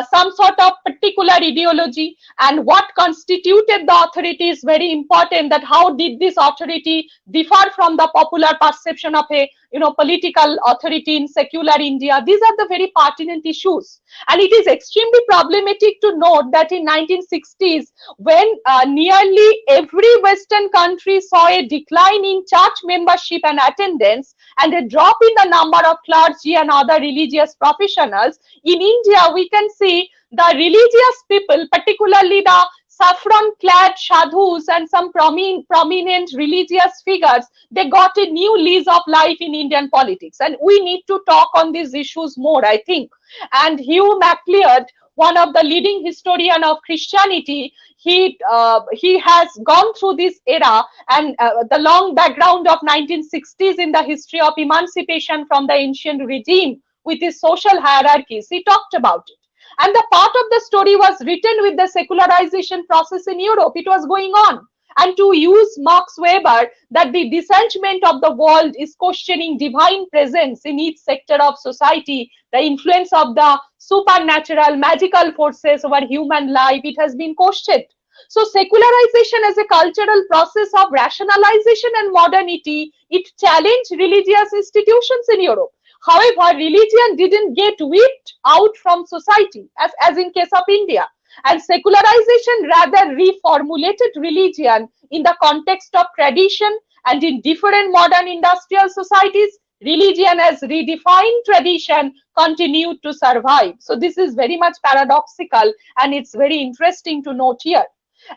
S4: some sort of particular ideology, and what constituted the authority is very important, that how did this authority differ from the popular perception of a political authority in secular India. These are the very pertinent issues, and it is extremely problematic to note that in 1960s, when nearly every Western country saw a decline in church membership and attendance, and a drop in the number of clergy and other religious professionals, in India we can see the religious people, particularly the saffron-clad sadhus and some prominent religious figures, they got a new lease of life in Indian politics. And we need to talk on these issues more, I think. And Hugh MacLeod, one of the leading historian of Christianity, he has gone through this era and the long background of 1960s in the history of emancipation from the ancient regime with its social hierarchies. He talked about it. And the part of the story was written with the secularization process in Europe. It was going on. And to use Max Weber, that the disenchantment of the world is questioning divine presence in each sector of society, the influence of the supernatural, magical forces over human life, it has been questioned. So secularization as a cultural process of rationalization and modernity, it challenged religious institutions in Europe. However, religion didn't get whipped out from society, as in case of India. And secularization rather reformulated religion in the context of tradition, and in different modern industrial societies, religion as redefined tradition continued to survive. So this is very much paradoxical, and it's very interesting to note here.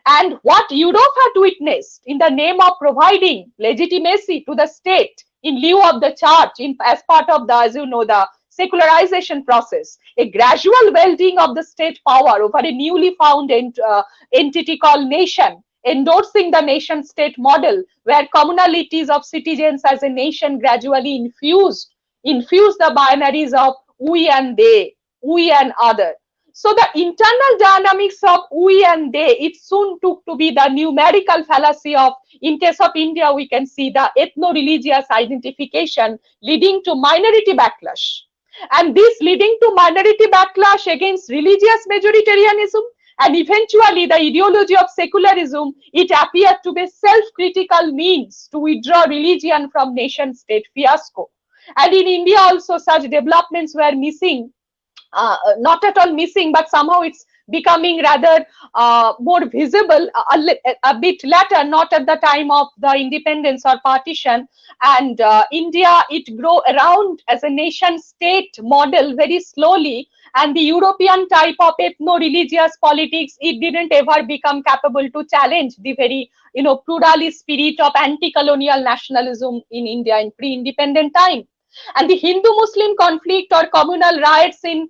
S4: And what Europe had witnessed in the name of providing legitimacy to the state in lieu of the church, as part of the, as you know, the secularization process, a gradual welding of the state power over a newly found entity called nation, endorsing the nation state model, where communalities of citizens as a nation gradually infuse the binaries of we and they, we and other. So the internal dynamics of we and they, it soon took to be the numerical fallacy of, in case of India, we can see the ethno-religious identification leading to minority backlash. And this leading to minority backlash against religious majoritarianism, and eventually the ideology of secularism, it appeared to be self-critical means to withdraw religion from nation-state fiasco. And in India also such developments were missing, not at all missing, but somehow it's becoming rather more visible a bit later, not at the time of the independence or partition. And India, it grew around as a nation state model very slowly, and the European type of ethno-religious politics, it didn't ever become capable to challenge the very, pluralist spirit of anti-colonial nationalism in India in pre-independent time. And the Hindu-Muslim conflict or communal riots in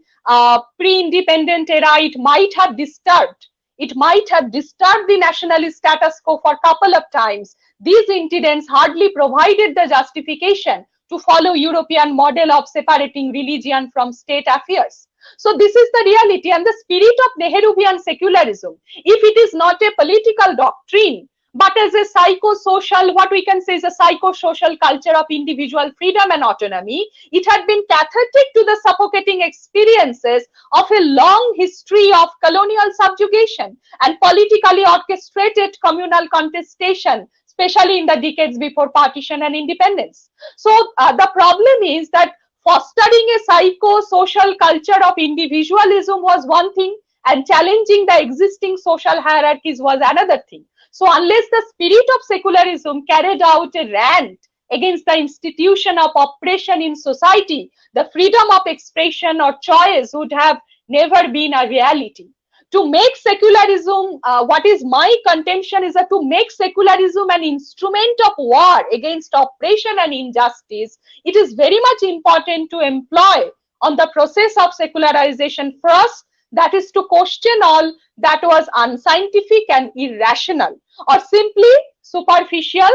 S4: pre-independent era, it might have disturbed the nationalist status quo for a couple of times. These incidents hardly provided the justification to follow European model of separating religion from state affairs. So this is the reality and the spirit of Nehruvian secularism. If it is not a political doctrine, but as a psychosocial, what we can say is a psychosocial culture of individual freedom and autonomy, it had been cathartic to the suffocating experiences of a long history of colonial subjugation and politically orchestrated communal contestation, especially in the decades before partition and independence. So the problem is that fostering a psychosocial culture of individualism was one thing, and challenging the existing social hierarchies was another thing. So unless the spirit of secularism carried out a rant against the institution of oppression in society, the freedom of expression or choice would have never been a reality. To make secularism, what is my contention is that to make secularism an instrument of war against oppression and injustice, it is very much important to employ on the process of secularization first, that is to question all that was unscientific and irrational or simply superficial,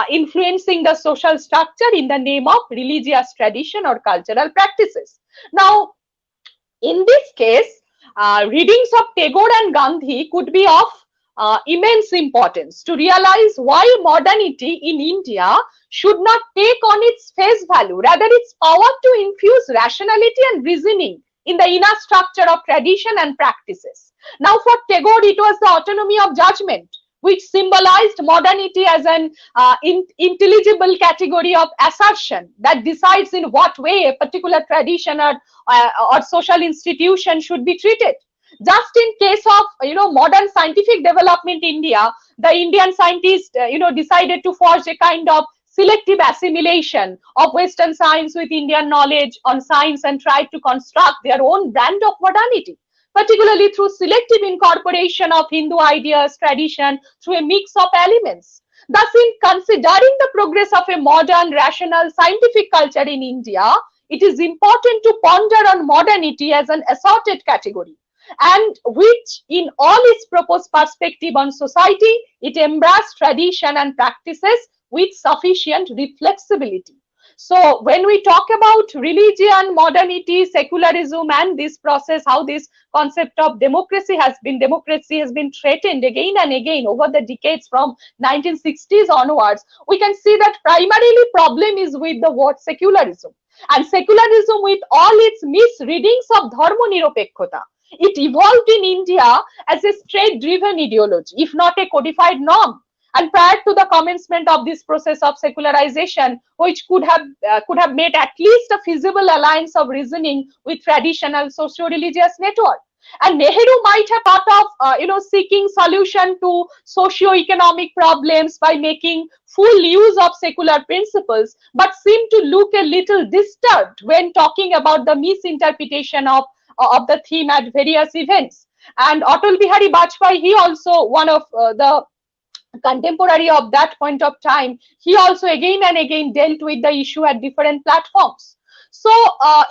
S4: influencing the social structure in the name of religious tradition or cultural practices. Now, in this case, readings of Tagore and Gandhi could be of immense importance to realize why modernity in India should not take on its face value, rather its power to infuse rationality and reasoning in the inner structure of tradition and practices. Now for Tagore, it was the autonomy of judgment, which symbolized modernity as an intelligible category of assertion that decides in what way a particular tradition or social institution should be treated. Just in case of modern scientific development in India, the Indian scientists decided to forge a kind of selective assimilation of Western science with Indian knowledge on science and tried to construct their own brand of modernity, particularly through selective incorporation of Hindu ideas, tradition, through a mix of elements. Thus, in considering the progress of a modern, rational, scientific culture in India, it is important to ponder on modernity as an assorted category, and which, in all its proposed perspective on society, it embraced tradition and practices with sufficient reflexibility. So when we talk about religion, modernity, secularism, and this process, how this concept of democracy has been threatened again and again over the decades from 1960s onwards, we can see that primarily problem is with the word secularism. And secularism, with all its misreadings of dharma nirapekkota, it evolved in India as a state-driven ideology, if not a codified norm. And prior to the commencement of this process of secularization, which could have made at least a feasible alliance of reasoning with traditional socio-religious network. And Nehru might have thought of seeking solution to socio-economic problems by making full use of secular principles, but seemed to look a little disturbed when talking about the misinterpretation of the theme at various events. And Atal Bihari Vajpayee, he also one of the contemporary of that point of time, he also again and again dealt with the issue at different platforms. So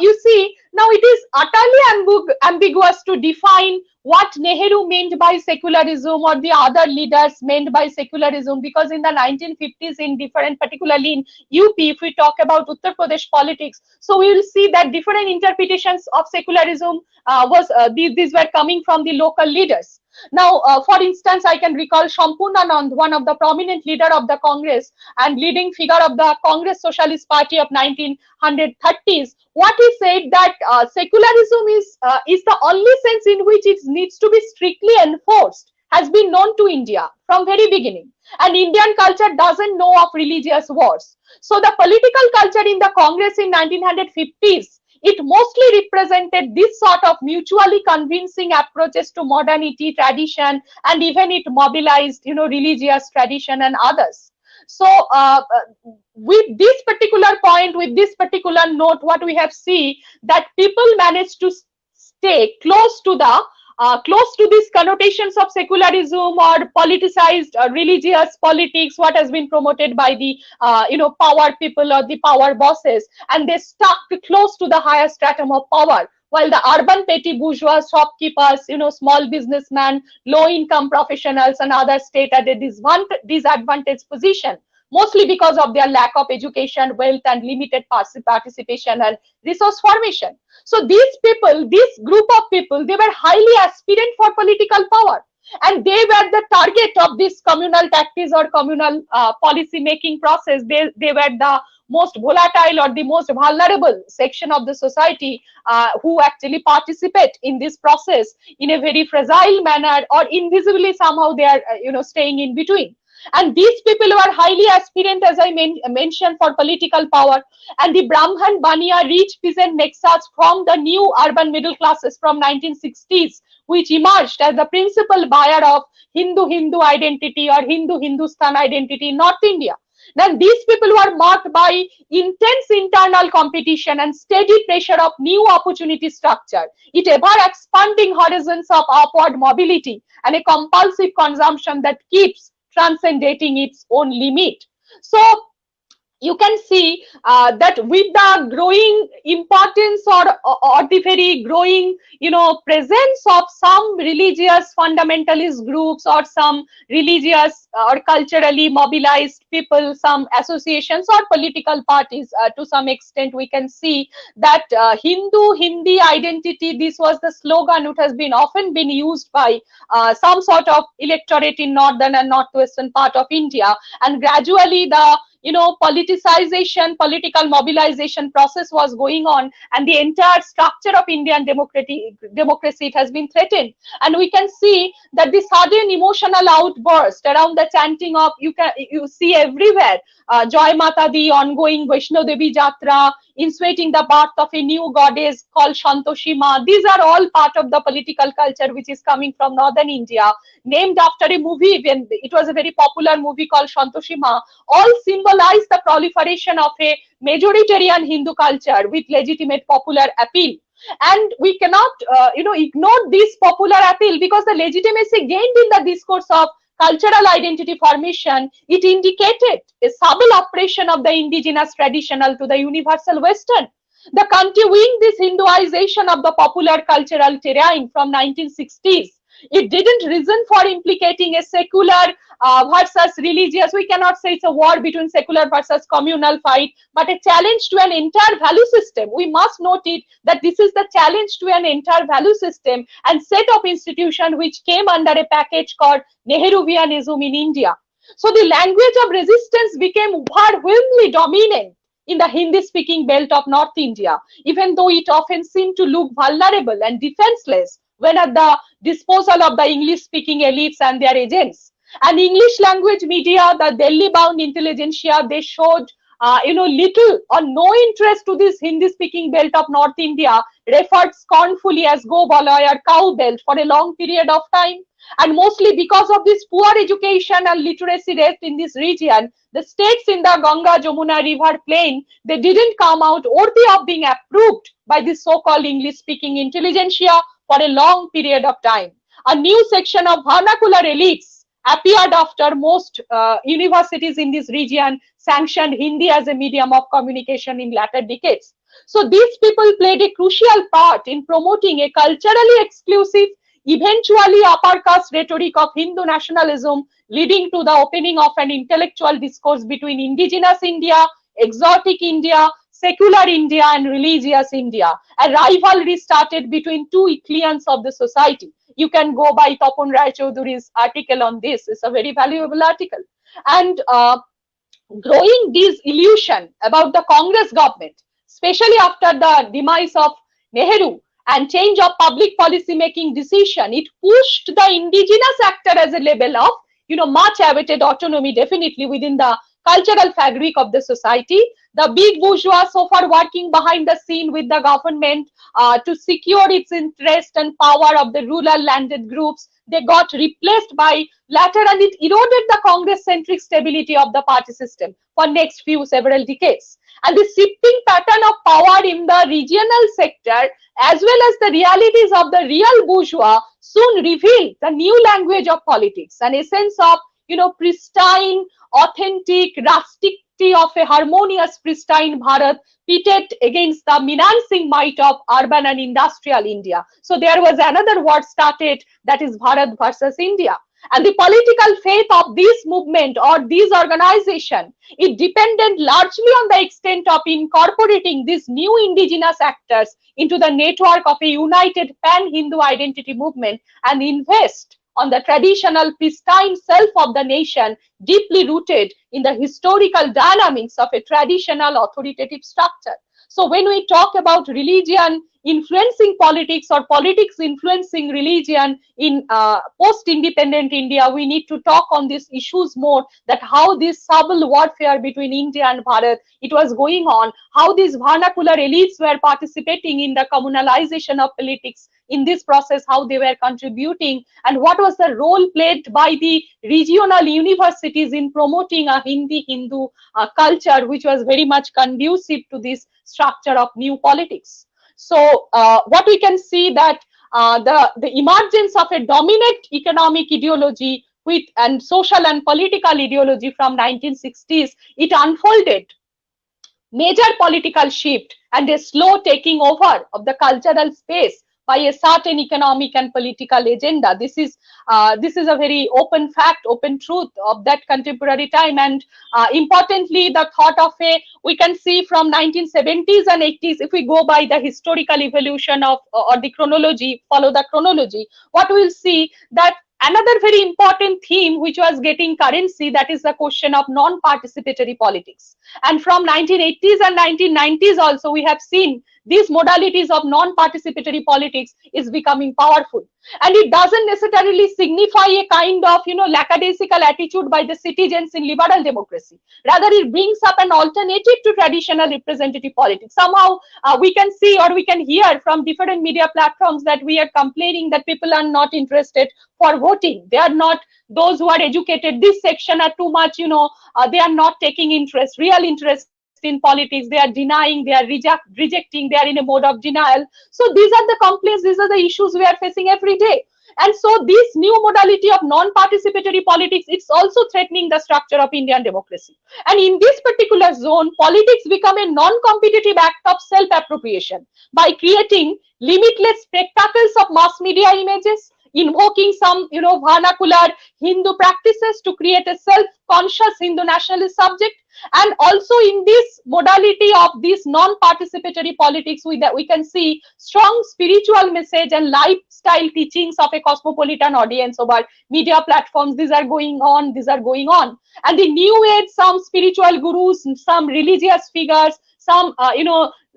S4: you see, now it is utterly ambiguous to define what Nehru meant by secularism or the other leaders meant by secularism, because in the 1950s, in different, particularly in UP, if we talk about Uttar Pradesh politics, so we will see that different interpretations of secularism these were coming from the local leaders. Now, for instance, I can recall Sampurnanand, one of the prominent leader of the Congress and leading figure of the Congress Socialist Party of 1930s. What he said that secularism is the only sense in which it needs to be strictly enforced has been known to India from very beginning. And Indian culture doesn't know of religious wars. So the political culture in the Congress in 1950s, it mostly represented this sort of mutually convincing approaches to modernity, tradition, and even it mobilized, religious tradition and others. So with this particular point, with this particular note, what we have seen that people managed to stay close to these connotations of secularism or politicized religious politics, what has been promoted by the power people or the power bosses, and they stuck close to the higher stratum of power, while the urban petty bourgeois, shopkeepers, small businessmen, low income professionals and others stayed at a disadvantaged position, mostly because of their lack of education, wealth, and limited participation and resource formation. So these people, this group of people, they were highly aspirant for political power. And they were the target of this communal tactics or communal policy making process. They were the most volatile or the most vulnerable section of the society who actually participate in this process in a very fragile manner, or invisibly somehow they are staying in between. And these people were highly aspirant, as I mentioned, for political power. And the Brahman, Baniya, rich peasant nexus from the new urban middle classes from 1960s, which emerged as the principal buyer of Hindu identity or Hindustan identity in North India. Then these people were marked by intense internal competition and steady pressure of new opportunity structure, it ever expanding horizons of upward mobility, and a compulsive consumption that keeps transcending its own limit. So you can see that with the growing importance or the very growing presence of some religious fundamentalist groups or some religious or culturally mobilized people, some associations or political parties, to some extent we can see that Hindi identity, this was the slogan which has been often been used by some sort of electorate in northern and northwestern part of India, and gradually the politicization, political mobilization process was going on, and the entire structure of Indian democracy, it has been threatened. And we can see that the sudden emotional outburst around the chanting of, you see everywhere, Joy Mata Di, ongoing Vaishno Devi Jatra, insinuating the birth of a new goddess called Santoshi Ma. These are all part of the political culture which is coming from northern India, named after a movie. When it was a very popular movie called Santoshi Ma, all symbolize the proliferation of a majoritarian Hindu culture with legitimate popular appeal. And we cannot ignore this popular appeal, because the legitimacy gained in the discourse of cultural identity formation, it indicated a subtle oppression of the indigenous traditional to the universal Western. The continuing this Hinduization of the popular cultural terrain from 1960s, it didn't reason for implicating a secular versus religious. We cannot say it's a war between secular versus communal fight, but a challenge to an entire value system. We must note it that this is the challenge to an entire value system and set of institution which came under a package called Nehruvianism in India. So the language of resistance became overwhelmingly dominant in the Hindi-speaking belt of North India, even though it often seemed to look vulnerable and defenseless when at the disposal of the English-speaking elites and their agents. And English language media, the Delhi-bound intelligentsia, they showed little or no interest to this Hindi-speaking belt of North India, referred scornfully as Go Balay or Cow Belt for a long period of time. And mostly because of this poor education and literacy rate in this region, the states in the Ganga Jamuna river plain, they didn't come out worthy of being approved by the so-called English-speaking intelligentsia for a long period of time. A new section of vernacular elites appeared after most universities in this region sanctioned Hindi as a medium of communication in latter decades. So these people played a crucial part in promoting a culturally exclusive, eventually upper caste rhetoric of Hindu nationalism, leading to the opening of an intellectual discourse between indigenous India, exotic India, secular India and religious India. A rivalry started between two echelons of the society. You can go by Tapan Rai Chaudhury's article on this. It's a very valuable article. And growing this illusion about the Congress government, especially after the demise of Nehru and change of public policy making decision, it pushed the indigenous actor as a level of, much awaited autonomy definitely within the cultural fabric of the society. The big bourgeois, so far working behind the scene with the government to secure its interest and power of the rural landed groups, they got replaced by latter, and it eroded the Congress-centric stability of the party system for next several decades. And the shifting pattern of power in the regional sector as well as the realities of the real bourgeois soon revealed the new language of politics, an essence of, pristine, authentic, rusticity of a harmonious, pristine Bharat pitted against the menacing might of urban and industrial India. So there was another word started, that is Bharat versus India. And the political faith of this movement or this organization, it depended largely on the extent of incorporating these new indigenous actors into the network of a united pan-Hindu identity movement and invest on the traditional pristine self of the nation, deeply rooted in the historical dynamics of a traditional authoritative structure. So when we talk about religion influencing politics or politics influencing religion in post-independent India, we need to talk on these issues more, that how this subtle warfare between India and Bharat, it was going on, how these vernacular elites were participating in the communalization of politics in this process, how they were contributing, and what was the role played by the regional universities in promoting a Hindu culture, which was very much conducive to this structure of new politics. So what we can see that the emergence of a dominant economic ideology and social and political ideology from 1960s, it unfolded major political shift and a slow taking over of the cultural space by a certain economic and political agenda. This is a very open fact, open truth of that contemporary time. And importantly, the thought of we can see from 1970s and 80s, if we go by the historical evolution of or the chronology, follow the chronology, what we'll see that another very important theme which was getting currency, that is the question of non-participatory politics. And from 1980s and 1990s also, we have seen these modalities of non-participatory politics is becoming powerful. And it doesn't necessarily signify a kind of, lackadaisical attitude by the citizens in liberal democracy. Rather, it brings up an alternative to traditional representative politics. Somehow, we can see or we can hear from different media platforms that we are complaining that people are not interested for voting. They are not, those who are educated, this section are too much, they are not taking interest, real interest in politics. They are denying, they are rejecting, they are in a mode of denial. So these are the complaints, these are the issues we are facing every day. And so this new modality of non-participatory politics, it's also threatening the structure of Indian democracy. And in this particular zone, politics become a non-competitive act of self-appropriation by creating limitless spectacles of mass media images, invoking some, vernacular Hindu practices to create a self-conscious Hindu nationalist subject. And also in this modality of this non-participatory politics, we can see strong spiritual message and lifestyle teachings of a cosmopolitan audience over media platforms. These are going on. And the new age, some spiritual gurus, some religious figures, some,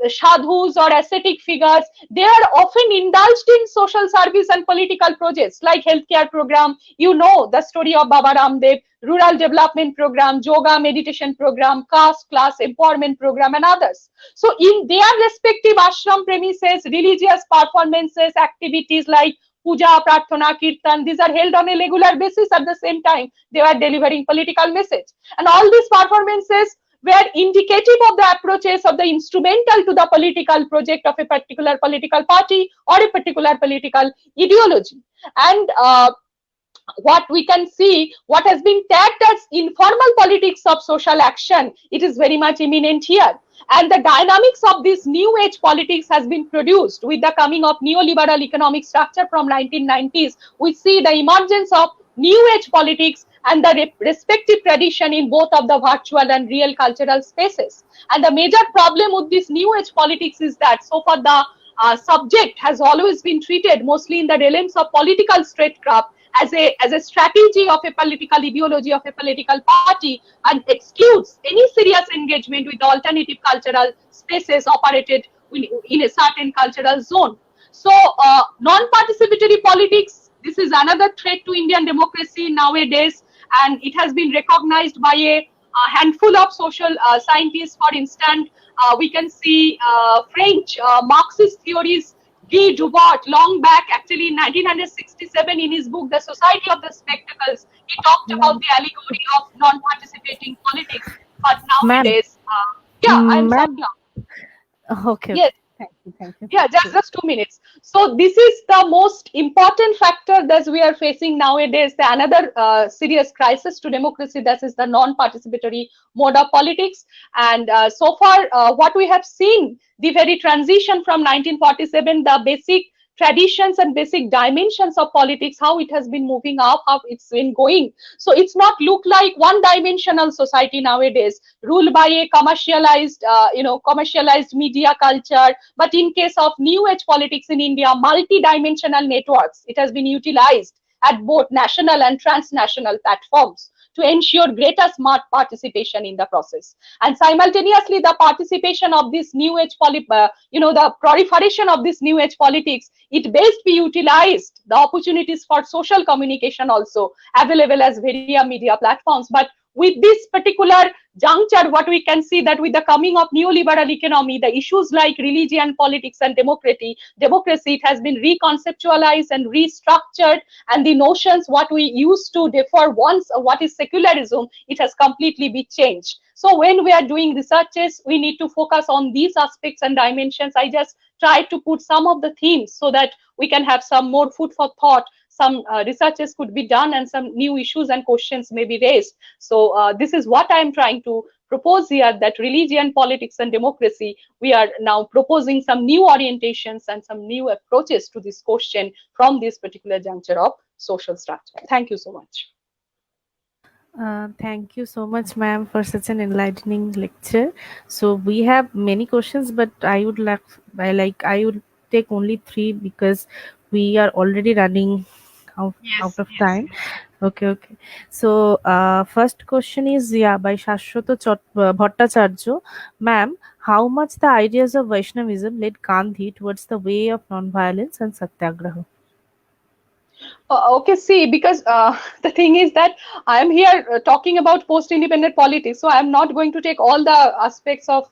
S4: sadhus or ascetic figures, they are often indulged in social service and political projects like healthcare program. The story of Baba Ramdev, rural development program, yoga meditation program, caste class empowerment program, and others. So in their respective ashram premises, religious performances, activities like puja, prarthana, kirtan, these are held on a regular basis. At the same time, they are delivering political message. And all these performances were indicative of the approaches of the instrumental to the political project of a particular political party or a particular political ideology. And what we can see, what has been tagged as informal politics of social action, it is very much imminent here. And the dynamics of this new age politics has been produced with the coming of neoliberal economic structure from 1990s. We see the emergence of new age politics and the respective tradition in both of the virtual and real cultural spaces. And the major problem with this new age politics is that so far the subject has always been treated mostly in the realms of political statecraft as a strategy of a political ideology of a political party, and excludes any serious engagement with alternative cultural spaces operated in a certain cultural zone. So non-participatory politics, this is another threat to Indian democracy nowadays, and it has been recognized by a handful of social scientists. For instance, we can see French Marxist theories, Guy Debord, long back, actually in 1967, in his book The Society of the Spectacles, he talked about the allegory of non-participating politics. But nowadays, I'm sorry.
S1: Okay.
S4: Yes.
S1: Thank you.
S4: Yeah, just 2 minutes. So this is the most important factor that we are facing nowadays. The another serious crisis to democracy, that is the non-participatory mode of politics. And so far, what we have seen, the very transition from 1947, the basic traditions and basic dimensions of politics, how it has been moving up, how it's been going. So it's not look like one-dimensional society nowadays, ruled by a commercialized, commercialized media culture. But in case of new age politics in India, multi-dimensional networks, it has been utilized at both national and transnational platforms to ensure greater smart participation in the process. And simultaneously, the participation of this new age the proliferation of this new age politics, it best be utilized, the opportunities for social communication also available as various media platforms. But with this particular juncture, what we can see that with the coming of neoliberal economy, the issues like religion, politics, and democracy, it has been reconceptualized and restructured, and the notions what we used to defer once, what is secularism, it has completely been changed. So when we are doing researches, we need to focus on these aspects and dimensions. I just tried to put some of the themes so that we can have some more food for thought. Some researches could be done and some new issues and questions may be raised. So this is what I am trying to propose here, that religion, politics, and democracy, we are now proposing some new orientations and some new approaches to this question from this particular juncture of social structure. Thank you so much.
S1: Thank you so much, ma'am, for such an enlightening lecture. So we have many questions, but I would take only 3 because we are already running out of time. Okay. So first question is by Shashwat Bhattacharya. Ma'am, how much the ideas of Vaishnavism led Gandhi towards the way of non-violence and satyagraha?
S4: Okay, see, because the thing is that I am here talking about post-independent politics, so I am not going to take all the aspects of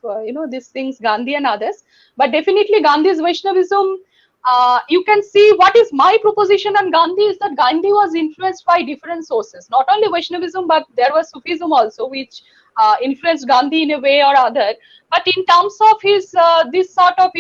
S4: these things, Gandhi and others, but definitely Gandhi's Vaishnavism. You can see what is my proposition on Gandhi is that Gandhi was influenced by different sources, not only Vaishnavism, but there was Sufism also, which influenced Gandhi in a way or other. But in terms of his this sort of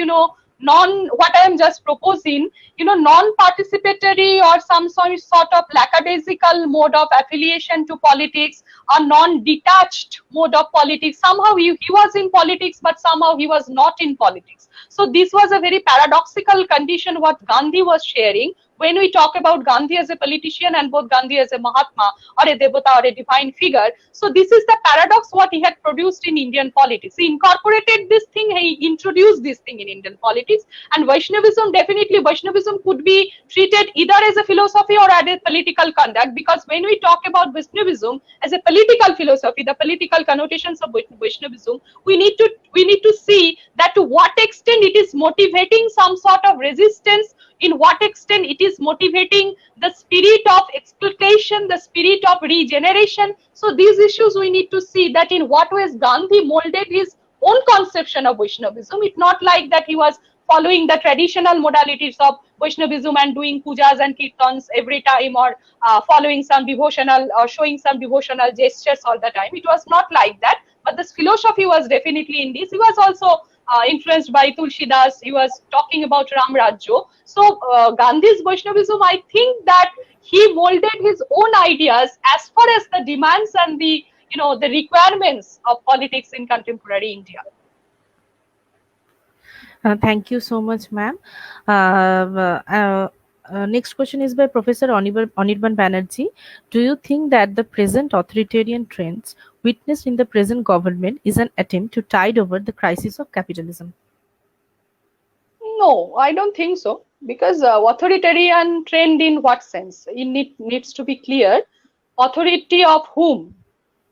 S4: what I am just proposing, non-participatory or some sort of lackadaisical mode of affiliation to politics, or non-detached mode of politics. Somehow he was in politics, but somehow he was not in politics. So this was a very paradoxical condition what Gandhi was sharing when we talk about Gandhi as a politician and both Gandhi as a Mahatma or a Devata or a divine figure. So this is the paradox what he had produced in Indian politics. He incorporated this thing, he introduced this thing in Indian politics, and Vaishnavism, definitely Vaishnavism could be treated either as a philosophy or as a political conduct, because when we talk about Vaishnavism as a political philosophy, the political connotations of Vaishnavism, we need to see that to what extent it is motivating some sort of resistance, in what extent it is motivating the spirit of exploitation, the spirit of regeneration. So these issues we need to see, that in what ways Gandhi molded his own conception of Vaishnavism. It's not like that he was following the traditional modalities of Vaishnavism and doing pujas and kirtans every time, or following some devotional or showing some devotional gestures all the time. It was not like that, but this philosophy was definitely in this. He was also influenced by Tulsidas. He was talking about Ram Rajyo. So Gandhi's Vaishnavism, I think that he molded his own ideas as far as the demands and the the requirements of politics in contemporary India.
S1: Thank you so much, ma'am. Next question is by Professor Anirban Banerjee. Do you think that the present authoritarian trends witnessed in the present government is an attempt to tide over the crisis of capitalism?
S4: No, I don't think so. Because authoritarian trend in what sense? It needs to be clear. Authority of whom?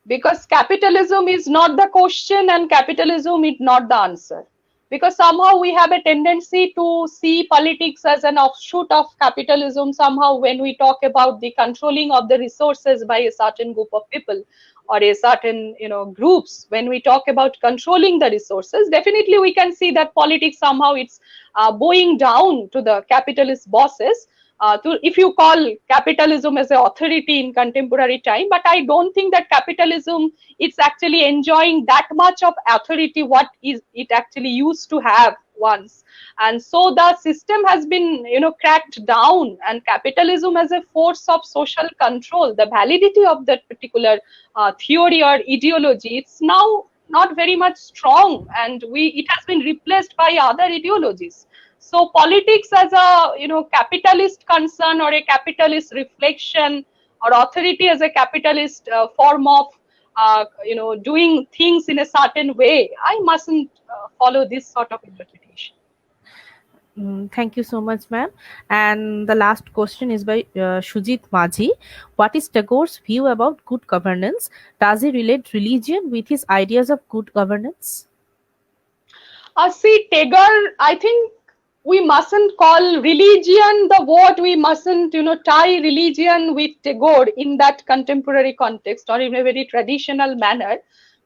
S4: Because capitalism is not the question and capitalism is not the answer. Because somehow we have a tendency to see politics as an offshoot of capitalism. Somehow when we talk about the controlling of the resources by a certain group of people or a certain groups, when we talk about controlling the resources, definitely we can see that politics somehow it's bowing down to the capitalist bosses. If you call capitalism as an authority in contemporary time, but I don't think that capitalism it's actually enjoying that much of authority what is it actually used to have once. And so the system has been cracked down, and capitalism as a force of social control, the validity of that particular theory or ideology, it's now not very much strong, and it has been replaced by other ideologies. So politics as a capitalist concern or a capitalist reflection, or authority as a capitalist form of doing things in a certain way, I mustn't follow this sort of interpretation.
S1: Thank you so much, ma'am. And the last question is by Shujit Majhi. What is Tagore's view about good governance? Does he relate religion with his ideas of good governance?
S4: See, Tagore, I think we mustn't call religion the word, we mustn't tie religion with Tagore in that contemporary context or in a very traditional manner,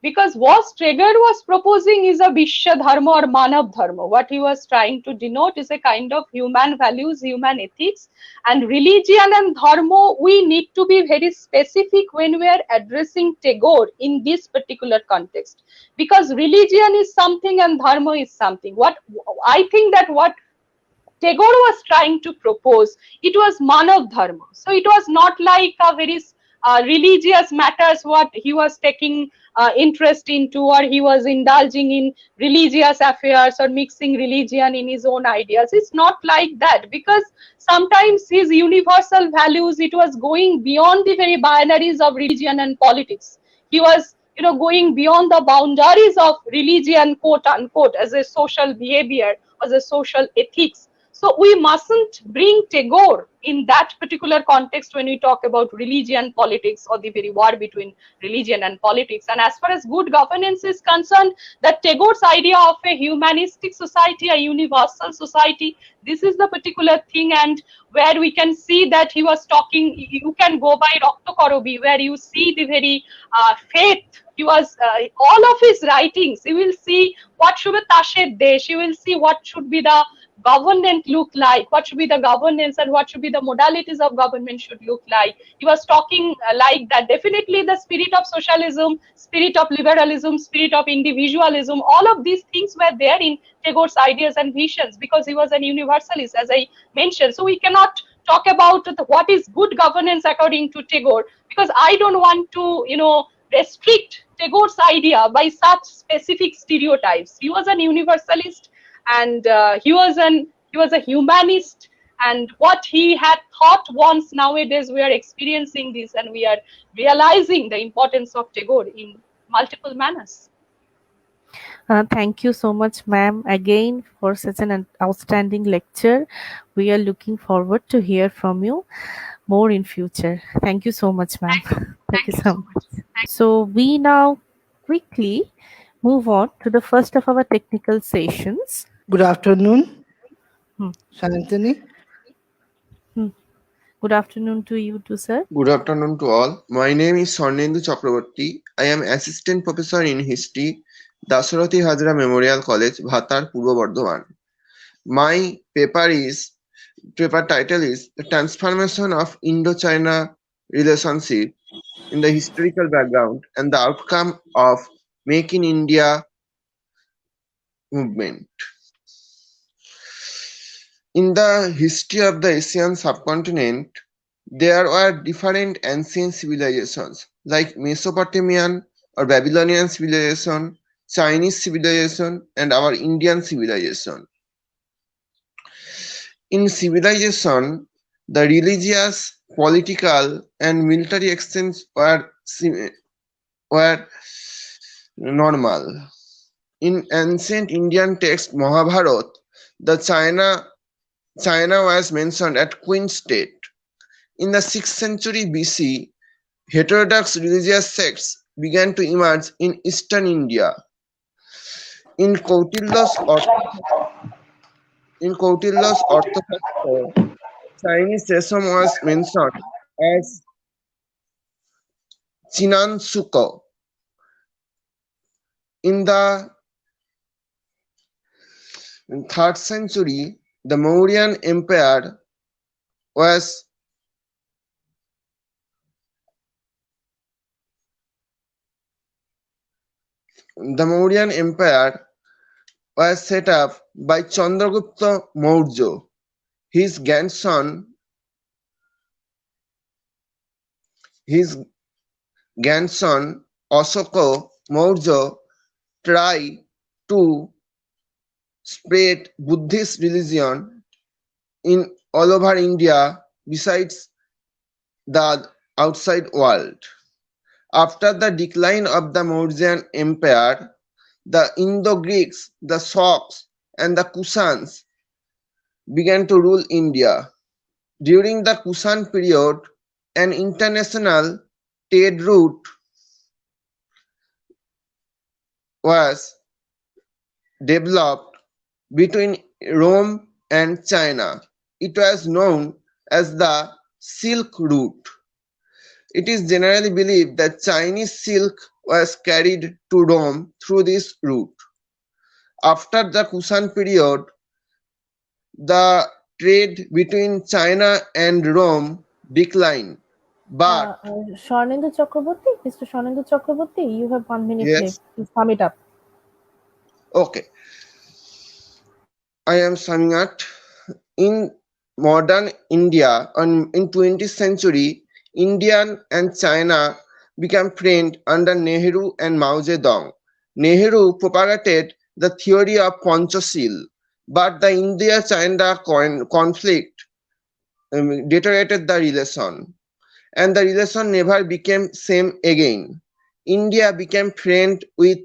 S4: because what Tagore was proposing is a Vishwa Dharma or Manav Dharma. What he was trying to denote is a kind of human values, human ethics, and religion and dharma, we need to be very specific when we are addressing Tagore in this particular context, because religion is something and dharma is something. What I think that what Tagore was trying to propose, it was Manav Dharma. So it was not like a very religious matters what he was taking interest into, or he was indulging in religious affairs or mixing religion in his own ideas. It's not like that, because sometimes his universal values, it was going beyond the very binaries of religion and politics. He was going beyond the boundaries of religion, quote unquote, as a social behavior, as a social ethics. So we mustn't bring Tagore in that particular context when we talk about religion, politics, or the very war between religion and politics. And as far as good governance is concerned, that Tagore's idea of a humanistic society, a universal society, this is the particular thing, and where we can see that he was talking, you can go by Rakta Korobi, where you see the very faith. He was, all of his writings, you will see what should be Tasher Desh, you will see what should be the government look like, what should be the governance and what should be the modalities of government should look like. He was talking like that. Definitely the spirit of socialism, spirit of liberalism, spirit of individualism, all of these things were there in Tagore's ideas and visions, because he was an universalist, as I mentioned. So we cannot talk about what is good governance according to Tagore, because I don't want to, restrict Tagore's idea by such specific stereotypes. He was an universalist, and he was a humanist, and what he had thought once, nowadays we are experiencing this and we are realizing the importance of Tagore in multiple manners.
S1: Thank you so much, ma'am, again for such an outstanding lecture. We are looking forward to hear from you more in future. Thank you so much, ma'am. Thank you so much. So we now quickly move on to the first of our technical sessions.
S5: Good afternoon,
S1: Hmm.
S5: Santini.
S1: Good afternoon to you too, sir.
S6: Good afternoon to all. My name is Swarnendu Chakraborty. I am Assistant Professor in History, Dasarathi Hazra Memorial College, Bhatar, Purbo Bardhaman. My paper title is The Transformation of Indo-China Relationship in the Historical Background and the Outcome of Make in India Movement. In the history of the Asian subcontinent, there were different ancient civilizations like Mesopotamian or Babylonian civilization, Chinese civilization, and our Indian civilization. In civilization, the religious, political, and military exchange were normal. In ancient Indian text Mahabharata, the China was mentioned at Queen State. In the 6th century BC, heterodox religious sects began to emerge in eastern India. In Kautilya's Arthashastra, Chinese Sesam was mentioned as Chinansuko. In the 3rd century, the Mauryan Empire was set up by Chandragupta Maurya. His grandson Ashoka Maurya tried to spread Buddhist religion in all over India besides the outside world. After the decline of the Mauryan Empire, the Indo-Greeks, the Shaks, and the Kusans began to rule India. During the Kusan period, an international trade route was developed between Rome and China. It was known as the Silk Route. It is generally believed that Chinese silk was carried to Rome through this route. After the Kusan period, the trade between China and Rome declined. But
S1: Swarnendu Chakraborty, Mr. Swarnendu Chakraborty, you have 1 minute
S6: Yes.
S1: left to sum it up.
S6: okay, I am summing up. In modern India, in 20th century, India and China became friends under Nehru and Mao Zedong. Nehru propagated the theory of Panchashil, but the India-China conflict deteriorated the relation, and the relation never became same again. India became friend with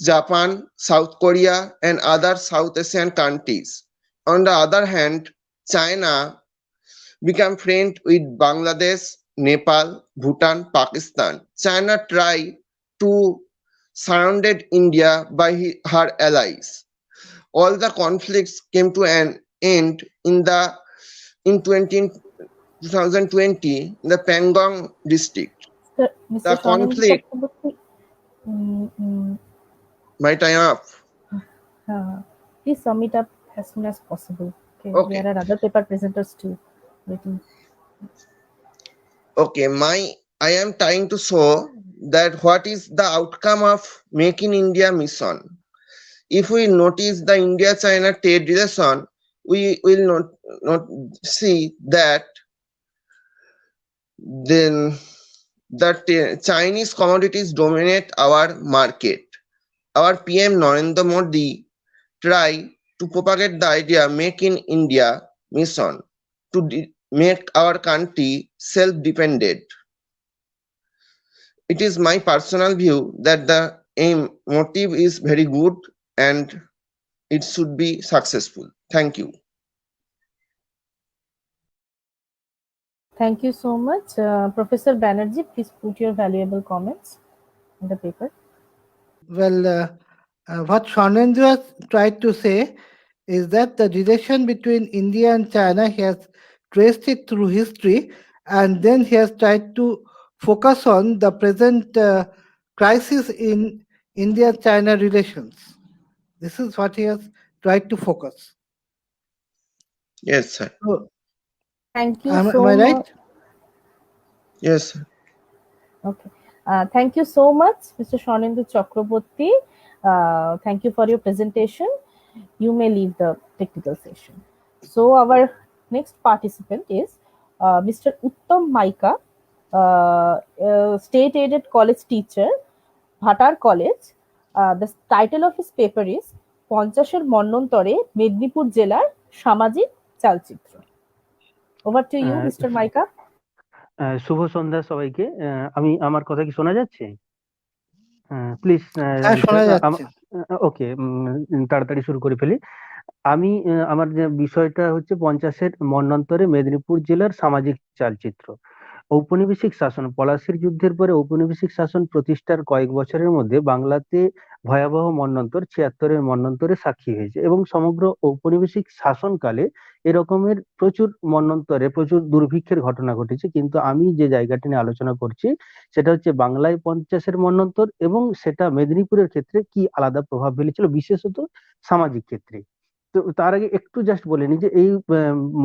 S6: Japan, South Korea, and other South Asian countries. On the other hand, China became friend with Bangladesh, Nepal, Bhutan, Pakistan. China tried to surround India by her allies. All the conflicts came to an end in 2020 in the Pangong district.
S1: Mr.
S6: The
S1: Swarnendu
S6: conflict-
S1: Chakraborty,
S6: My time up.
S1: please sum it up as soon as possible.
S6: Okay.
S1: There are other paper presenters too waiting.
S6: Okay, I am trying to show that what is the outcome of Make in India mission. If we notice the India-China trade relation, we will not see that then the Chinese commodities dominate our market. Our PM Narendra Modi tried to propagate the idea Make in India mission. to make our country self-dependent. It is my personal view that the motive is very good and it should be successful. Thank you.
S1: Thank you so much. Professor Banerjee, please put your valuable comments in the paper.
S5: Well, what Swarnendu has tried to say is that the relation between India and China, he has traced it through history, and then he has tried to focus on the present crisis in India-China relations. This is what he has tried to focus.
S6: Yes, sir.
S5: So,
S1: Thank you
S5: am
S1: so
S5: I
S1: much.
S5: right?
S6: Yes, sir.
S1: Okay. Thank you so much, Mr. Swarnendu Chakraborty. Thank you for your presentation. You may leave the technical session. So our next participant is Mr. Uttam Maika, state-aided college teacher, Bhatar College. The title of his paper is পঞ্চাশের মন্বন্তরে মেদিনীপুর জেলার সামাজিক চালচিত্র. Over to you, Mr. Maika.
S7: শুভ সন্ধ্যা সবাইকে। আমি আমার কথা কি শোনা যাচ্ছে? প্লিজ
S5: হ্যাঁ, শোনা যাচ্ছে।
S7: ওকে, তাড়াতাড়ি শুরু করে ফেলি। আমি আমার যে বিষয়টা হচ্ছে 50-এর মন্বন্তরে মেদিনীপুর জেলার সামাজিক চালচিত্র। ঔপনিবেশিক শাসন, পলাশির যুদ্ধের পরে ঔপনিবেশিক শাসন প্রতিষ্ঠার কয়েক বছরের মধ্যে বাংলাতে ভয়াবহ মন্বন্তর 76-এর মন্বন্তরে সাক্ষী হয়েছে এবং সমগ্র ঔপনিবেশিক শাসনকালে এরকমের প্রচুর মন্বন্তরে প্রচুর দুর্ভিক্ষের ঘটনা ঘটেছে। কিন্তু আমি যে জায়গাটি নিয়ে আলোচনা করছি সেটা হচ্ছে বাংলায় 50-এর মন্বন্তর এবং সেটা মেদিনীপুরের ক্ষেত্রে কি আলাদা প্রভাব ফেলেছিল, বিশেষত সামাজিক ক্ষেত্রে। তো তার আগে একটু জাস্ট বলে নি যে এই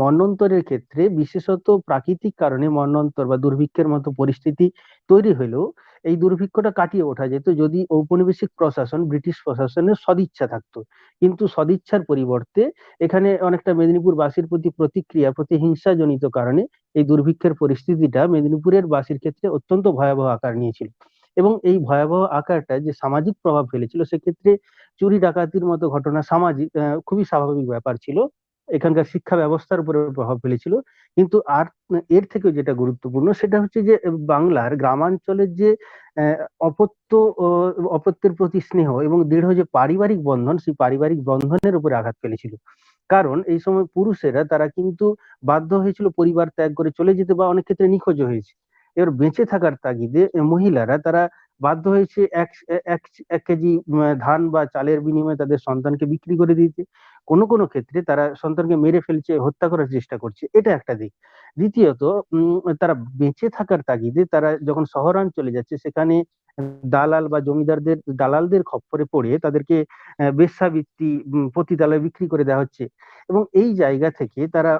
S7: মন্বন্তরের ক্ষেত্রে বিশেষত প্রাকৃতিক কারণে মন্বন্তর বা দুর্ভিক্ষের মতো পরিস্থিতি তৈরি হলেও এই দুর্ভিক্ষটা কাটিয়ে ওঠা যেত যদি ঔপনিবেশিক প্রশাসন, ব্রিটিশ প্রশাসনের সদিচ্ছা থাকতো। কিন্তু সদিচ্ছার পরিবর্তে এখানে অনেকটা মেদিনীপুর বাসীর প্রতি প্রতিক্রিয়া, প্রতিহিংসাজনিত কারণে এই দুর্ভিক্ষের পরিস্থিতিটা মেদিনীপুরের বাসীর ক্ষেত্রে অত্যন্ত ভয়াবহ আকার নিয়েছিল এবং এই ভয়াবহ আকারটা যে সামাজিক প্রভাব ফেলেছিল সেক্ষেত্রে চুরি ডাকাতির মতো ঘটনা সামাজিক খুবই স্বাভাবিক ব্যাপার ছিল, এখানকার শিক্ষা ব্যবস্থার উপরে প্রভাব ফেলেছিল। কিন্তু আর এর থেকেও যেটা গুরুত্বপূর্ণ সেটা হচ্ছে যে বাংলার গ্রামাঞ্চলের যে অপত্যের প্রতি স্নেহ এবং দৃঢ় যে পারিবারিক বন্ধন, সেই পারিবারিক বন্ধনের উপরে আঘাত ফেলেছিল। কারণ এই সময় পুরুষেরা তারা কিন্তু বাধ্য হয়েছিল পরিবার ত্যাগ করে চলে যেতে বা অনেক ক্ষেত্রে নিখোঁজ হয়েছে। এবার বেঁচে থাকার তাগিদে মহিলারা তারা বাধ্য হয়েছে এক কেজি ধান বা চালের বিনিময়ে তাদের সন্তানকে বিক্রি করে দিতে। কোনো কোনো ক্ষেত্রে তারা সন্তানকে মেরে ফেলছে, হত্যা করার চেষ্টা করছে, এটা একটা দিক। দ্বিতীয়ত তারা বেঁচে থাকার তাগিদে তারা যখন শহরাঞ্চলে যাচ্ছে সেখানে দালাল বা জমিদারদের দালালদের খপ্পরে পড়ে তাদেরকে বেশ্যাবৃত্তি পতিতালয়ে বিক্রি করে দেওয়া হচ্ছে এবং এই জায়গা থেকে তারা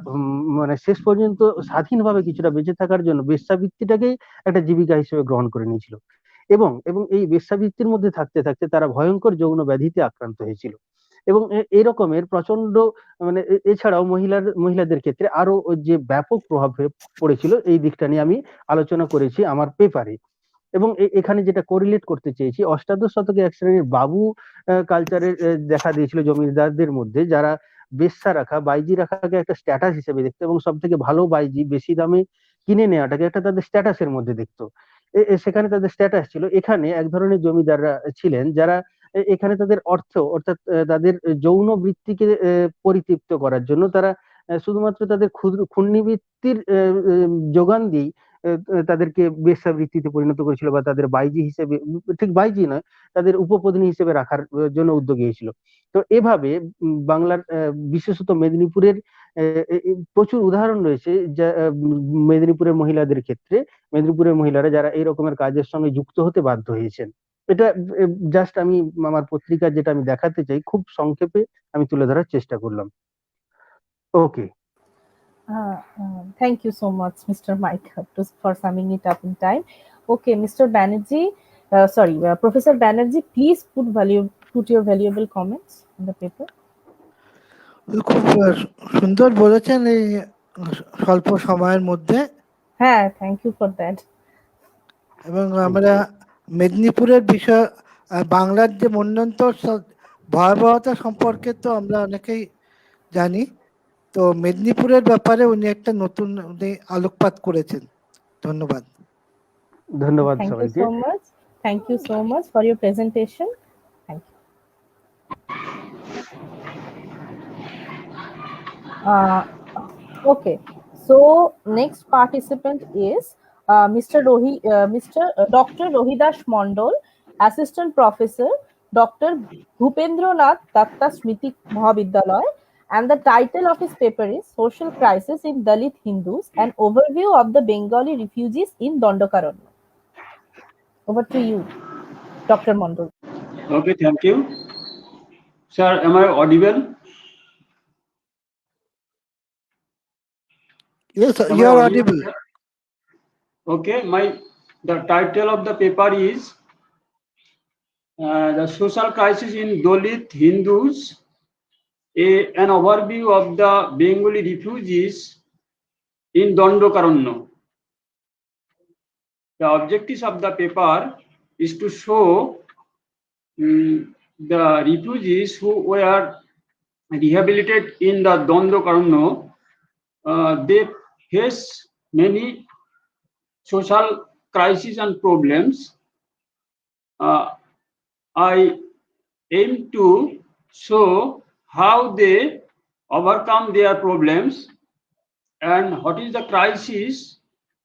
S7: মানে শেষ পর্যন্ত স্বাধীনভাবে কিছুটা বেঁচে থাকার জন্য বেশ্যাবৃত্তিটাকেই একটা জীবিকা হিসেবে গ্রহণ করে নিয়েছিল এবং এই বেশ্যাবৃত্তির মধ্যে থাকতে থাকতে তারা ভয়ঙ্কর যৌন ব্যাধিতে আক্রান্ত হয়েছিল এবং এই রকমের প্রচন্ড মানে এছাড়াও মহিলাদের ক্ষেত্রে আরো যে ব্যাপক প্রভাব পড়েছিল এই দিকটা নিয়ে আমি আলোচনা করেছি আমার পেপারে। এবং এখানে যেটা কোরিলেট করতে চেয়েছি, অষ্টাদশ শতকে এক শ্রেণীর বাবু কালচারের দেখা দিয়েছিল জমিদারদের মধ্যে, যারা বেশ্যা রাখা, বাইজি রাখাকে একটা স্ট্যাটাস হিসেবে দেখতো এবং সব থেকে ভালো বাইজি বেশি দামে কিনে নেওয়াটাকে একটা তাদের স্ট্যাটাসের মধ্যে দেখতো। সেখানে তাদের স্ট্যাটাস ছিল। এখানে এক ধরনের জমিদাররা ছিলেন যারা এখানে তাদের অর্থ অর্থাৎ তাদের যৌন বৃত্তিকে পরিতৃপ্ত করার জন্য তারা শুধুমাত্র তাদের ক্ষুণ্ণিবৃত্তির যোগান দিয়েই তাদেরকে বেশ্যাবৃত্তিতে পরিণত করেছিল বা তাদের বাইজি হিসেবে, ঠিক বাইজি নয়, তাদের উপপত্নী হিসেবে রাখার জন্য উদ্যোগী হয়েছিল। তো এভাবে বাংলার বিশেষত মেদিনীপুরের প্রচুর উদাহরণ রয়েছে যা মেদিনীপুরের মহিলাদের ক্ষেত্রে, মেদিনীপুরের মহিলারা যারা এই রকমের কাজের সঙ্গে যুক্ত হতে বাধ্য হয়েছেন। এটা জাস্ট আমি আমার পত্রিকা যেটা আমি দেখাতে চাই খুব সংক্ষেপে আমি তুলে ধরার চেষ্টা করলাম। ওকে,
S1: thank you so much, Mr. Mike, for summing it up in time. Okay, Mr. Banerjee, Professor Banerjee, please put your valuable comments in the paper.
S5: খুব সুন্দর বলেছেন এই স্বল্প সময়ের মধ্যে।
S1: হ্যাঁ, থ্যাংক ইউ ফর দ্যাট।
S5: এবং আমরা মেদিনীপুরের বিষয় বাংলার যে মন্বন্তর ভয়াবহতা সম্পর্কে তো আমরা অনেকেই জানি, তো মেদিনীপুরের ব্যাপারে উনি একটা নতুন আলোকপাত করেছেন। ধন্যবাদ।
S7: ধন্যবাদ
S1: Thank you
S7: সবাইকে।
S1: so much. Thank you so much for your presentation. Thank you. Okay, so next participant is Mr. Dr. Rohidash Mondol, Assistant Professor, Dr. Bhupendranath Datta Smriti Mahavidyalaya, and the title of his paper is Social Crisis in Dalit Hindus, an overview of the Bengali refugees in Dandakaranya. Over to you, Dr. Mondol.
S8: Okay, thank you. Sir, am I audible?
S5: Yes,
S8: Am
S5: you
S8: I
S5: are audible.
S8: Okay, the title of the paper is The Social Crisis in Dalit Hindus, an overview of the Bengali refugees in Dandakaranya. The objectives of the paper is to show the refugees who were rehabilitated in the Dandakaranya. They face many social crises and problems. I aim to show how they overcome their problems and what is the crisis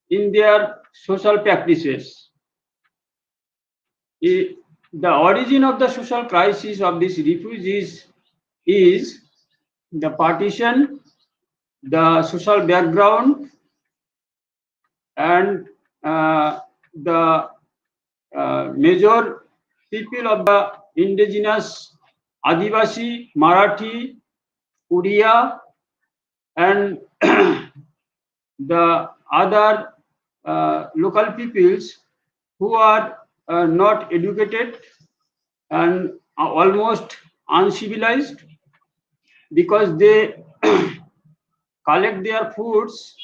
S8: in their social practices. The origin of the social crisis of these refugees is the partition, the social background, and the major people of the indigenous Adivasi, Marathi, Uriya, and the other local peoples who are not educated and are almost uncivilized because they collect their foods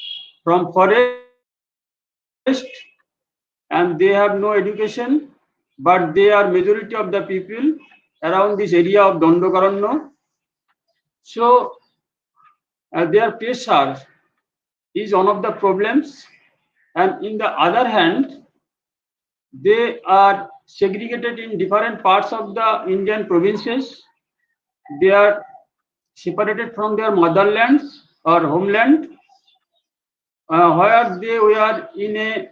S8: from forest and they have no education, but they are majority of the people around this area of Dandakaranya. So their pressure is one of the problems, and in the other hand, they are segregated in different parts of the Indian provinces. They are separated from their motherlands or homeland, where they were in a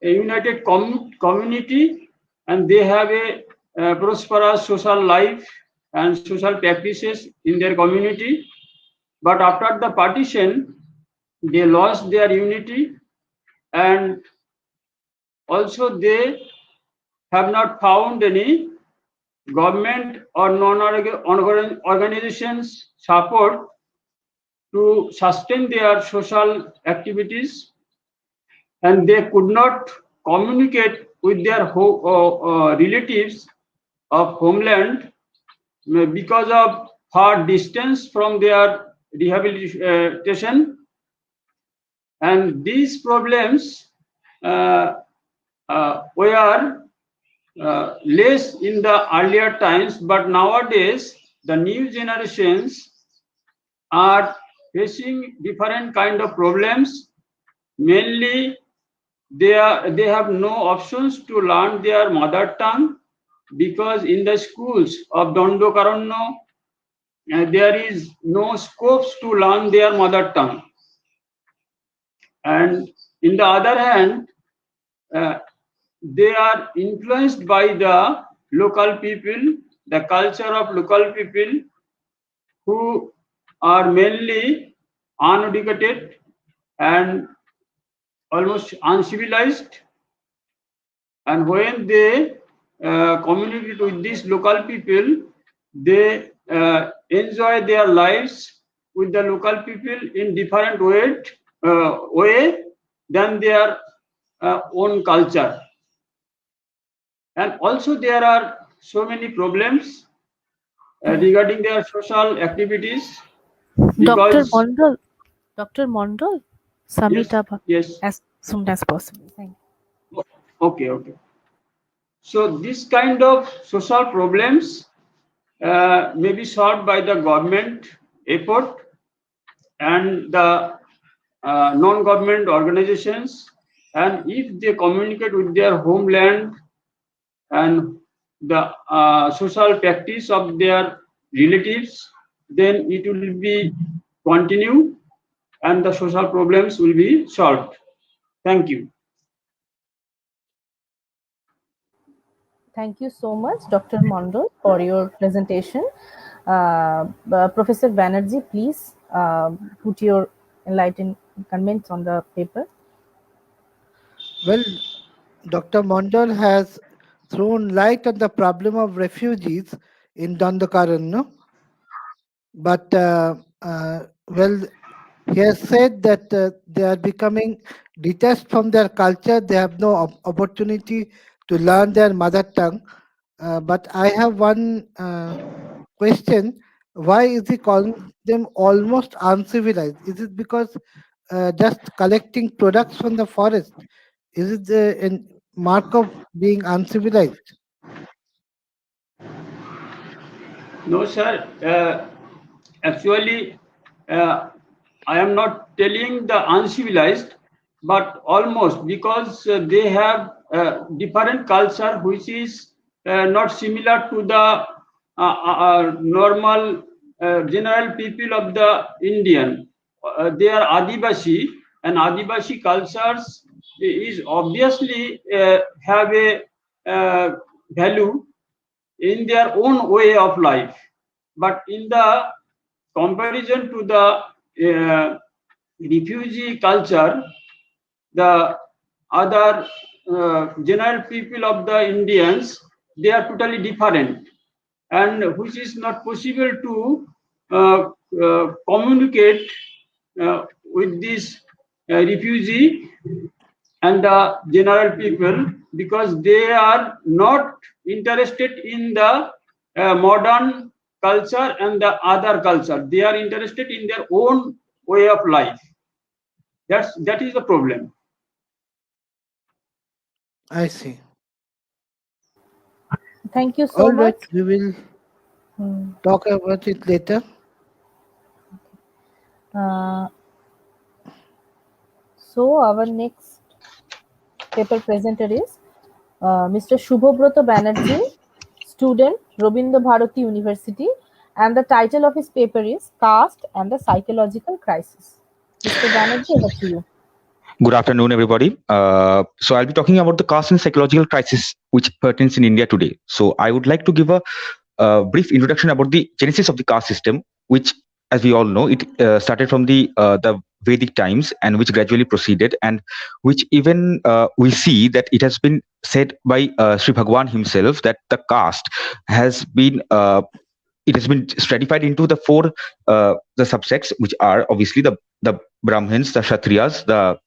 S8: united community, and they have a prosperous social life and social practices in their community. But after the partition, they lost their unity, and also they have not found any government or non-organizations support to sustain their social activities, and they could not communicate with their relatives of homeland because of far distance from their rehabilitation. And these problems were less in the earlier times, but nowadays the new generations are facing different kind of problems. Mainly they have no options to learn their mother tongue, because in the schools of Dandakaranya there is no scopes to learn their mother tongue. And in the other hand, they are influenced by the local people, the culture of local people, who are mainly uneducated and almost uncivilized. And when they communicate with these local people, they enjoy their lives with the local people in different way than their own culture. And also there are so many problems regarding their social activities.
S1: Dr.
S8: Because
S1: Mondol, sum it up
S8: yes,
S1: as soon as possible. Thank you.
S8: okay. So this kind of social problems may be solved by the government effort, and the non-government organizations, and if they communicate with their homeland and the social practice of their relatives, then it will be continue and the social problems will be solved. Thank you.
S1: Thank you so much, Dr. Mondal, for your presentation. Professor Banerjee, please put your enlightened comments on the paper.
S5: Well, Dr. Mondal has thrown light on the problem of refugees in Dandakaranya. But, well, he has said that they are becoming detached from their culture. They have no opportunity to learn their mother tongue. But I have one question. Why is he calling them almost uncivilized? Is it because just collecting products from the forest? Is it a mark of being uncivilized?
S8: No, sir. Actually, I am not telling the uncivilized, but almost, because they have different culture which is not similar to the normal general people of the Indian. They are Adivasi, and Adivasi cultures is obviously have a value in their own way of life, but in the comparison to the refugee culture, the other general people of the Indians, they are totally different, and which is not possible to communicate with this refugee and the general people, because they are not interested in the modern culture and the other culture. They are interested in their own way of life. That is the problem.
S5: I see.
S1: Thank you so
S5: All right,
S1: much.
S5: we will talk about it later.
S1: So our next paper presenter is Mr. Shubhobrata Banerjee, student, Rabindra Bharati University, and the title of his paper is Caste and the Psychological Crisis. Mr. Banerjee, over to you.
S9: Good afternoon, everybody. So I'll be talking about the caste and psychological crisis which pertains in India today. So I would like to give a brief introduction about the genesis of the caste system, which, as we all know, it started from the Vedic times and which gradually proceeded, and which even we see that it has been said by Sri Bhagwan himself that the caste has been it has been stratified into the four the subsects, which are obviously the Brahmins, the Kshatriyas, the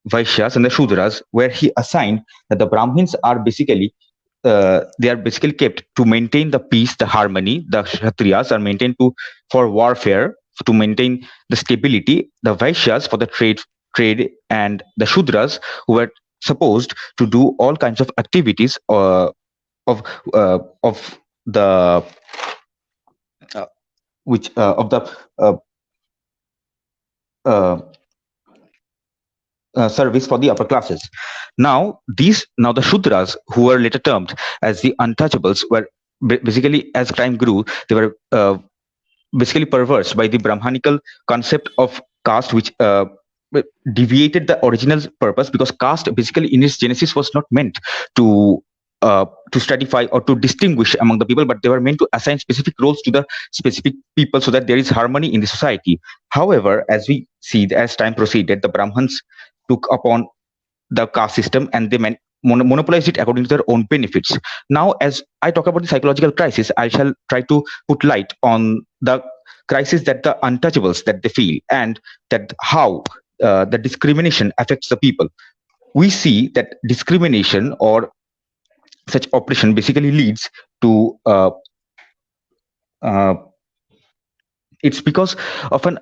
S9: Vaishyas, and the Shudras, where he assigned that the Brahmins are basically they are basically kept to maintain the peace, the harmony. The Kshatriyas are maintained for warfare, to maintain the stability. The Vaishyas for the trade, and the Shudras, who were supposed to do all kinds of activities of the service for the upper classes. Now the Shudras, who were later termed as the untouchables, were basically, as crime grew, they were basically perverse by the Brahmanical concept of caste, which deviated the original purpose, because caste basically in its genesis was not meant to stratify or to distinguish among the people, but they were meant to assign specific roles to the specific people so that there is harmony in the society. However, as we see, as time proceeded, the Brahmins took upon the caste system and they monopolized it according to their own benefits. Now, as I talk about the psychological crisis, I shall try to put light on the crisis that the untouchables that they feel, and that how the discrimination affects the people. We see that discrimination or such oppression basically leads to it's because of an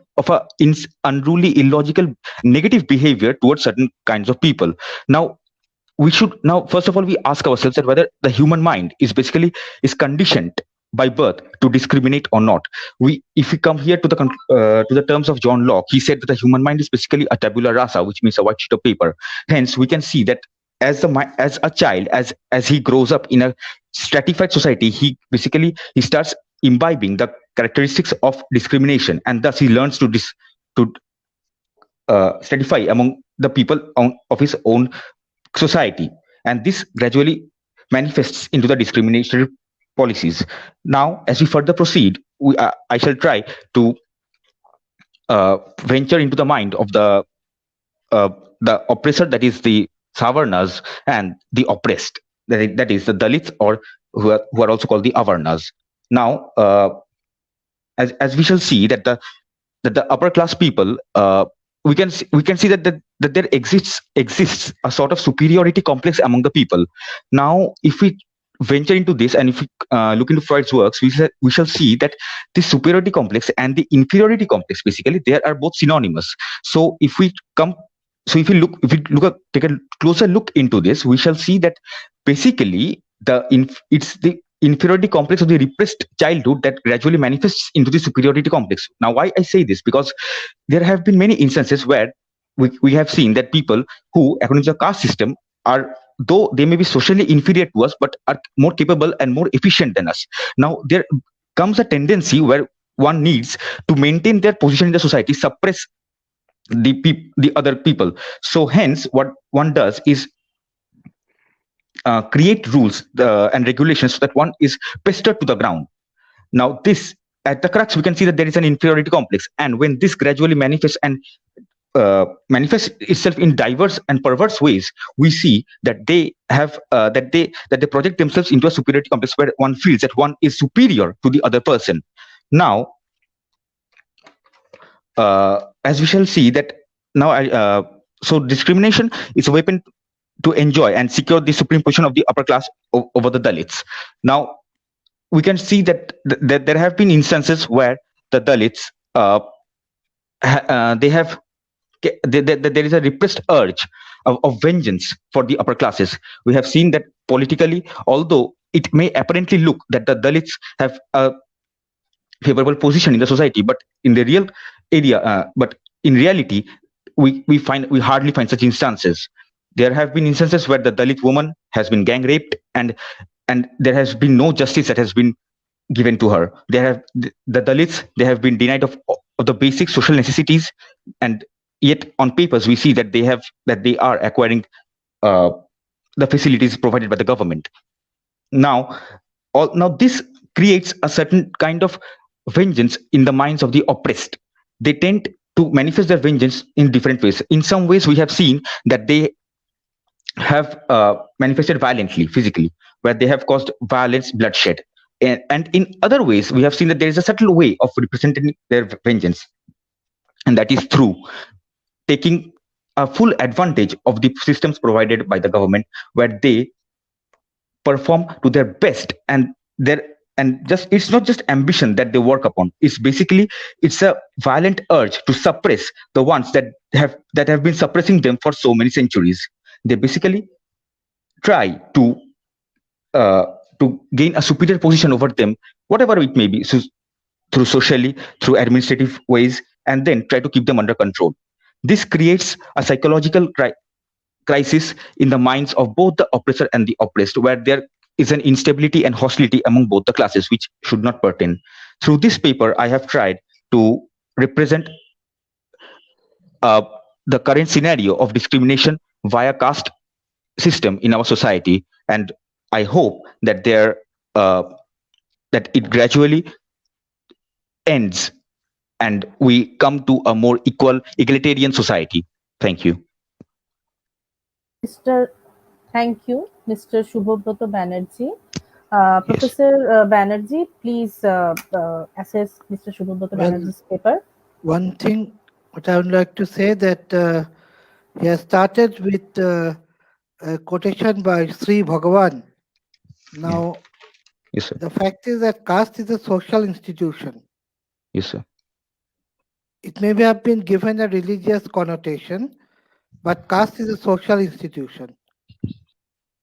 S9: unruly, illogical, negative behavior towards certain kinds of people. Now, we should first of all we ask ourselves that whether the human mind is conditioned by birth to discriminate or not. If we come here to the terms of John Locke, he said that the human mind is basically a tabula rasa, which means a white sheet of paper. Hence, we can see that as a child, as he grows up in a stratified society, he starts imbibing the characteristics of discrimination, and thus he learns to stratify among the people of his own society, and this gradually manifests into the discriminatory policies. Now, as we further proceed, I shall try to venture into the mind of the oppressor, that is the Savarnas, and the oppressed, that is the Dalits, or who are also called the Avarnas. Now, as we shall see that the upper class people, we can see that there exists a sort of superiority complex among the people. Now, if we venture into this, and if we look into Freud's works, we shall see that the superiority complex and the inferiority complex, basically, they are both synonymous. So if we take a closer look into this, we shall see that basically it's the inferiority complex of the repressed childhood that gradually manifests into the superiority complex. Now, why I say this? Because there have been many instances where we have seen that people who, according to the caste system, are, though they may be socially inferior to us, but are more capable and more efficient than us. Now, there comes a tendency where one needs to maintain their position in the society, suppress the other people. So hence, what one does is create rules and regulations so that one is pestered to the ground. Now, this, at the crux, we can see that there is an inferiority complex, and when this gradually manifests manifests itself in diverse and perverse ways, we see that they have that they project themselves into a superiority complex where one feels that one is superior to the other person. Now, as we shall see that now, so discrimination is a weapon to enjoy and secure the supreme position of the upper class over the Dalits. Now, we can see that there have been instances where the Dalits there is a repressed urge of vengeance for the upper classes. We have seen that politically, although it may apparently look that the Dalits have a favorable position in the society, but in the real area, but in reality, we hardly find such instances. There have been instances where the Dalit woman has been gang raped, and there has been no justice that has been given to her. The Dalits, they have been denied of the basic social necessities, and yet on papers we see that they are acquiring the facilities provided by the government. Now this creates a certain kind of vengeance in the minds of the oppressed. They tend to manifest their vengeance in different ways. In some ways, we have seen that they have manifested violently, physically, where they have caused violence, bloodshed. And in other ways, we have seen that there is a subtle way of representing their vengeance, and that is through taking a full advantage of the systems provided by the government, where they perform to their best, it's not just ambition that they work upon. It's a violent urge to suppress the ones that have been suppressing them for so many centuries. They basically try to gain a superior position over them, whatever it may be, through socially, through administrative ways, and then try to keep them under control. This creates a psychological crisis in the minds of both the oppressor and the oppressed, where there is an instability and hostility among both the classes, which should not pertain. Through this paper, I have tried to represent the current scenario of discrimination via caste system in our society, and I hope that that it gradually ends and we come to a more egalitarian society. Thank you.
S1: Thank you, Mr. Shubhobroto Banerjee. Professor Banerjee, please assess Mr. Shubhobroto Banerjee's paper.
S5: One thing what I would like to say that he has started with a quotation by Sri Bhagavan. Now,
S9: yes, sir.
S5: The fact is that caste is a social institution.
S9: Yes, sir.
S5: It may have been given a religious connotation, but caste is a social institution.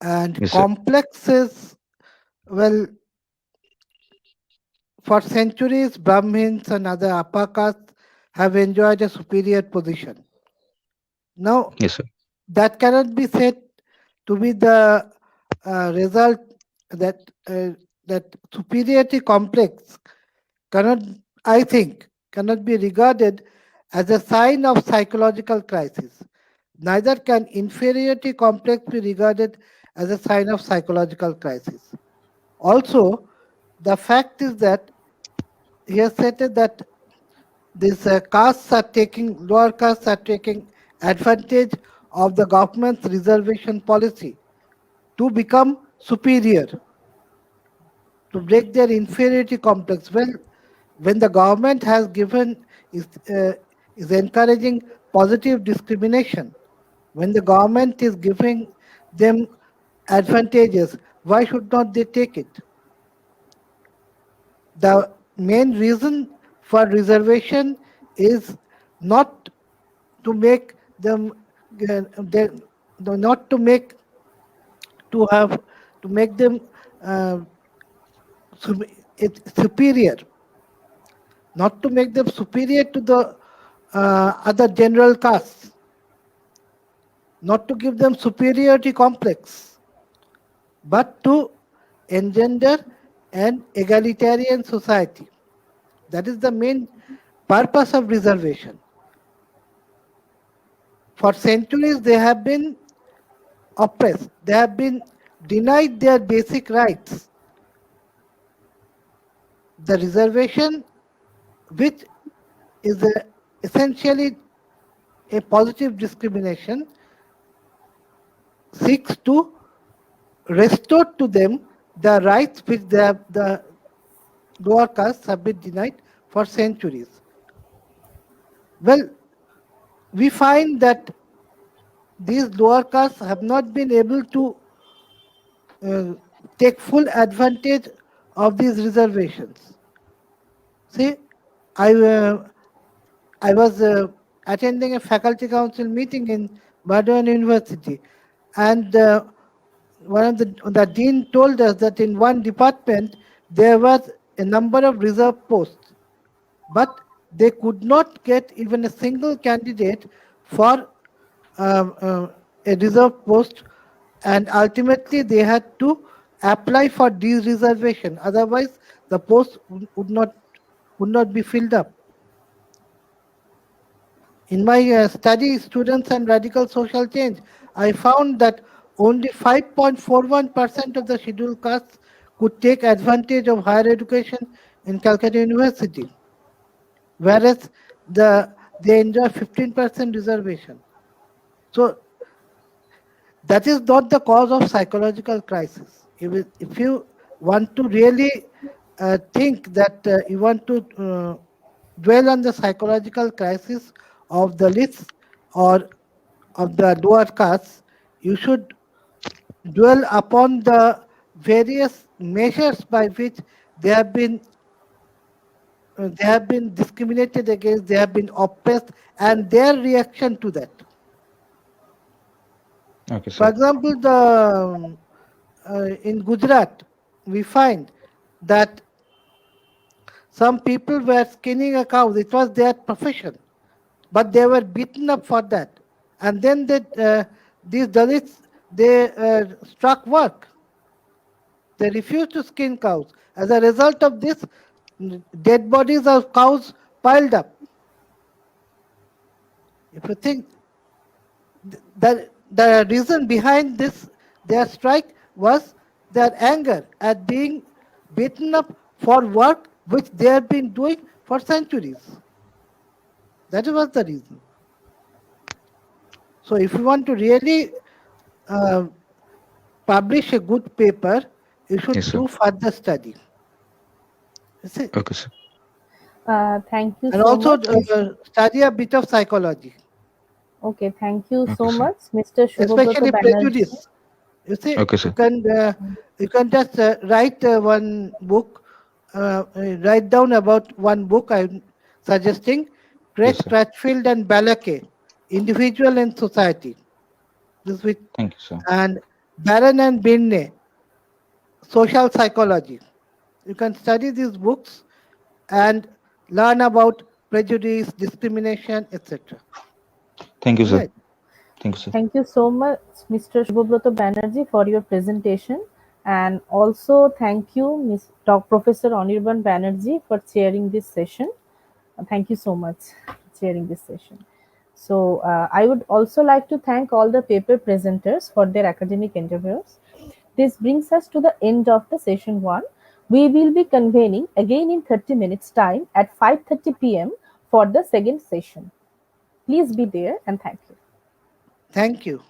S5: And
S9: yes, sir.
S5: complexes, well, for centuries, Brahmins and other upper castes have enjoyed a superior position. Now,
S9: Yes, sir.
S5: that cannot be said to be the result that superiority complex cannot, I think, cannot be regarded as a sign of psychological crisis. Neither can inferiority complex be regarded as a sign of psychological crisis. Also, the fact is that he has stated that these lower castes are taking advantage of the government's reservation policy to become superior, to break their inferiority complex. Well, when the government has given is encouraging positive discrimination, when the government is giving them advantages, why should not they take it? The main reason for reservation is not to make them not to make to make them uh, superior, not to make them superior to the other general castes, not to give them superiority complex, but to engender an egalitarian society. That is the main purpose of reservation. For centuries, they have been oppressed. They have been denied their basic rights. The reservation, which is essentially a positive discrimination, seeks to restore to them the rights which the lower castes have been denied for centuries. Well, we find that these lower castes have not been able to take full advantage of these reservations. See, I was attending a faculty council meeting in Bardhaman University, and one of the dean told us that in one department there was a number of reserve posts, but they could not get even a single candidate for a reserve post, and ultimately they had to apply for de-reservation. Otherwise, the post would not be filled up. In my study, Students and Radical Social Change, I found that only 5.41% of the scheduled castes could take advantage of higher education in Calcutta University, whereas they enjoy 15% reservation. So that is not the cause of psychological crisis. If you want to really think that you want to dwell on the psychological crisis of the lists or of the lower castes, you should dwell upon the various measures by which they have been discriminated against, they have been oppressed, and their reaction to that.
S9: Okay,
S5: For
S9: sir.
S5: example, in Gujarat, we find that some people were skinning a cow. It was their profession, but they were beaten up for that. And then these Dalits, they struck work. They refused to skin cows. As a result of this, dead bodies of cows piled up. If you think the reason behind their strike was their anger at being beaten up for work which they have been doing for centuries. That was the reason. So if you want to really publish a good paper, you should
S9: Yes, sir.
S5: do further study. You see?
S9: Okay, sir.
S1: Thank you
S5: And
S1: so
S5: also
S1: much.
S5: study a bit of psychology,
S1: Okay, thank you
S9: Okay,
S1: so
S9: sir.
S1: much, Mr. Shubhabrata
S5: especially
S1: Banerjee.
S5: prejudice. You see,
S9: Okay, sir.
S5: you can just write one book, write down about one book I'm suggesting, Craig
S9: Yes, sir.
S5: Crutchfield and Balake, Individual and Society. This with
S9: Thank you, sir.
S5: and Barron and Birney, Social Psychology. You can study these books and learn about prejudice, discrimination, etc.
S9: Thank you, sir.
S5: Right.
S9: Thank you, sir.
S1: Thank you so much, Mr. Shubhobroto Banerjee, for your presentation. And also thank you, Professor Anirban Banerjee, for chairing this session. Thank you so much for chairing this session. So I would also like to thank all the paper presenters for their academic endeavors. This brings us to the end of the session 1. We will be convening again in 30 minutes time at 5:30 p.m. for the second session. Please be there and thank you.
S5: Thank you.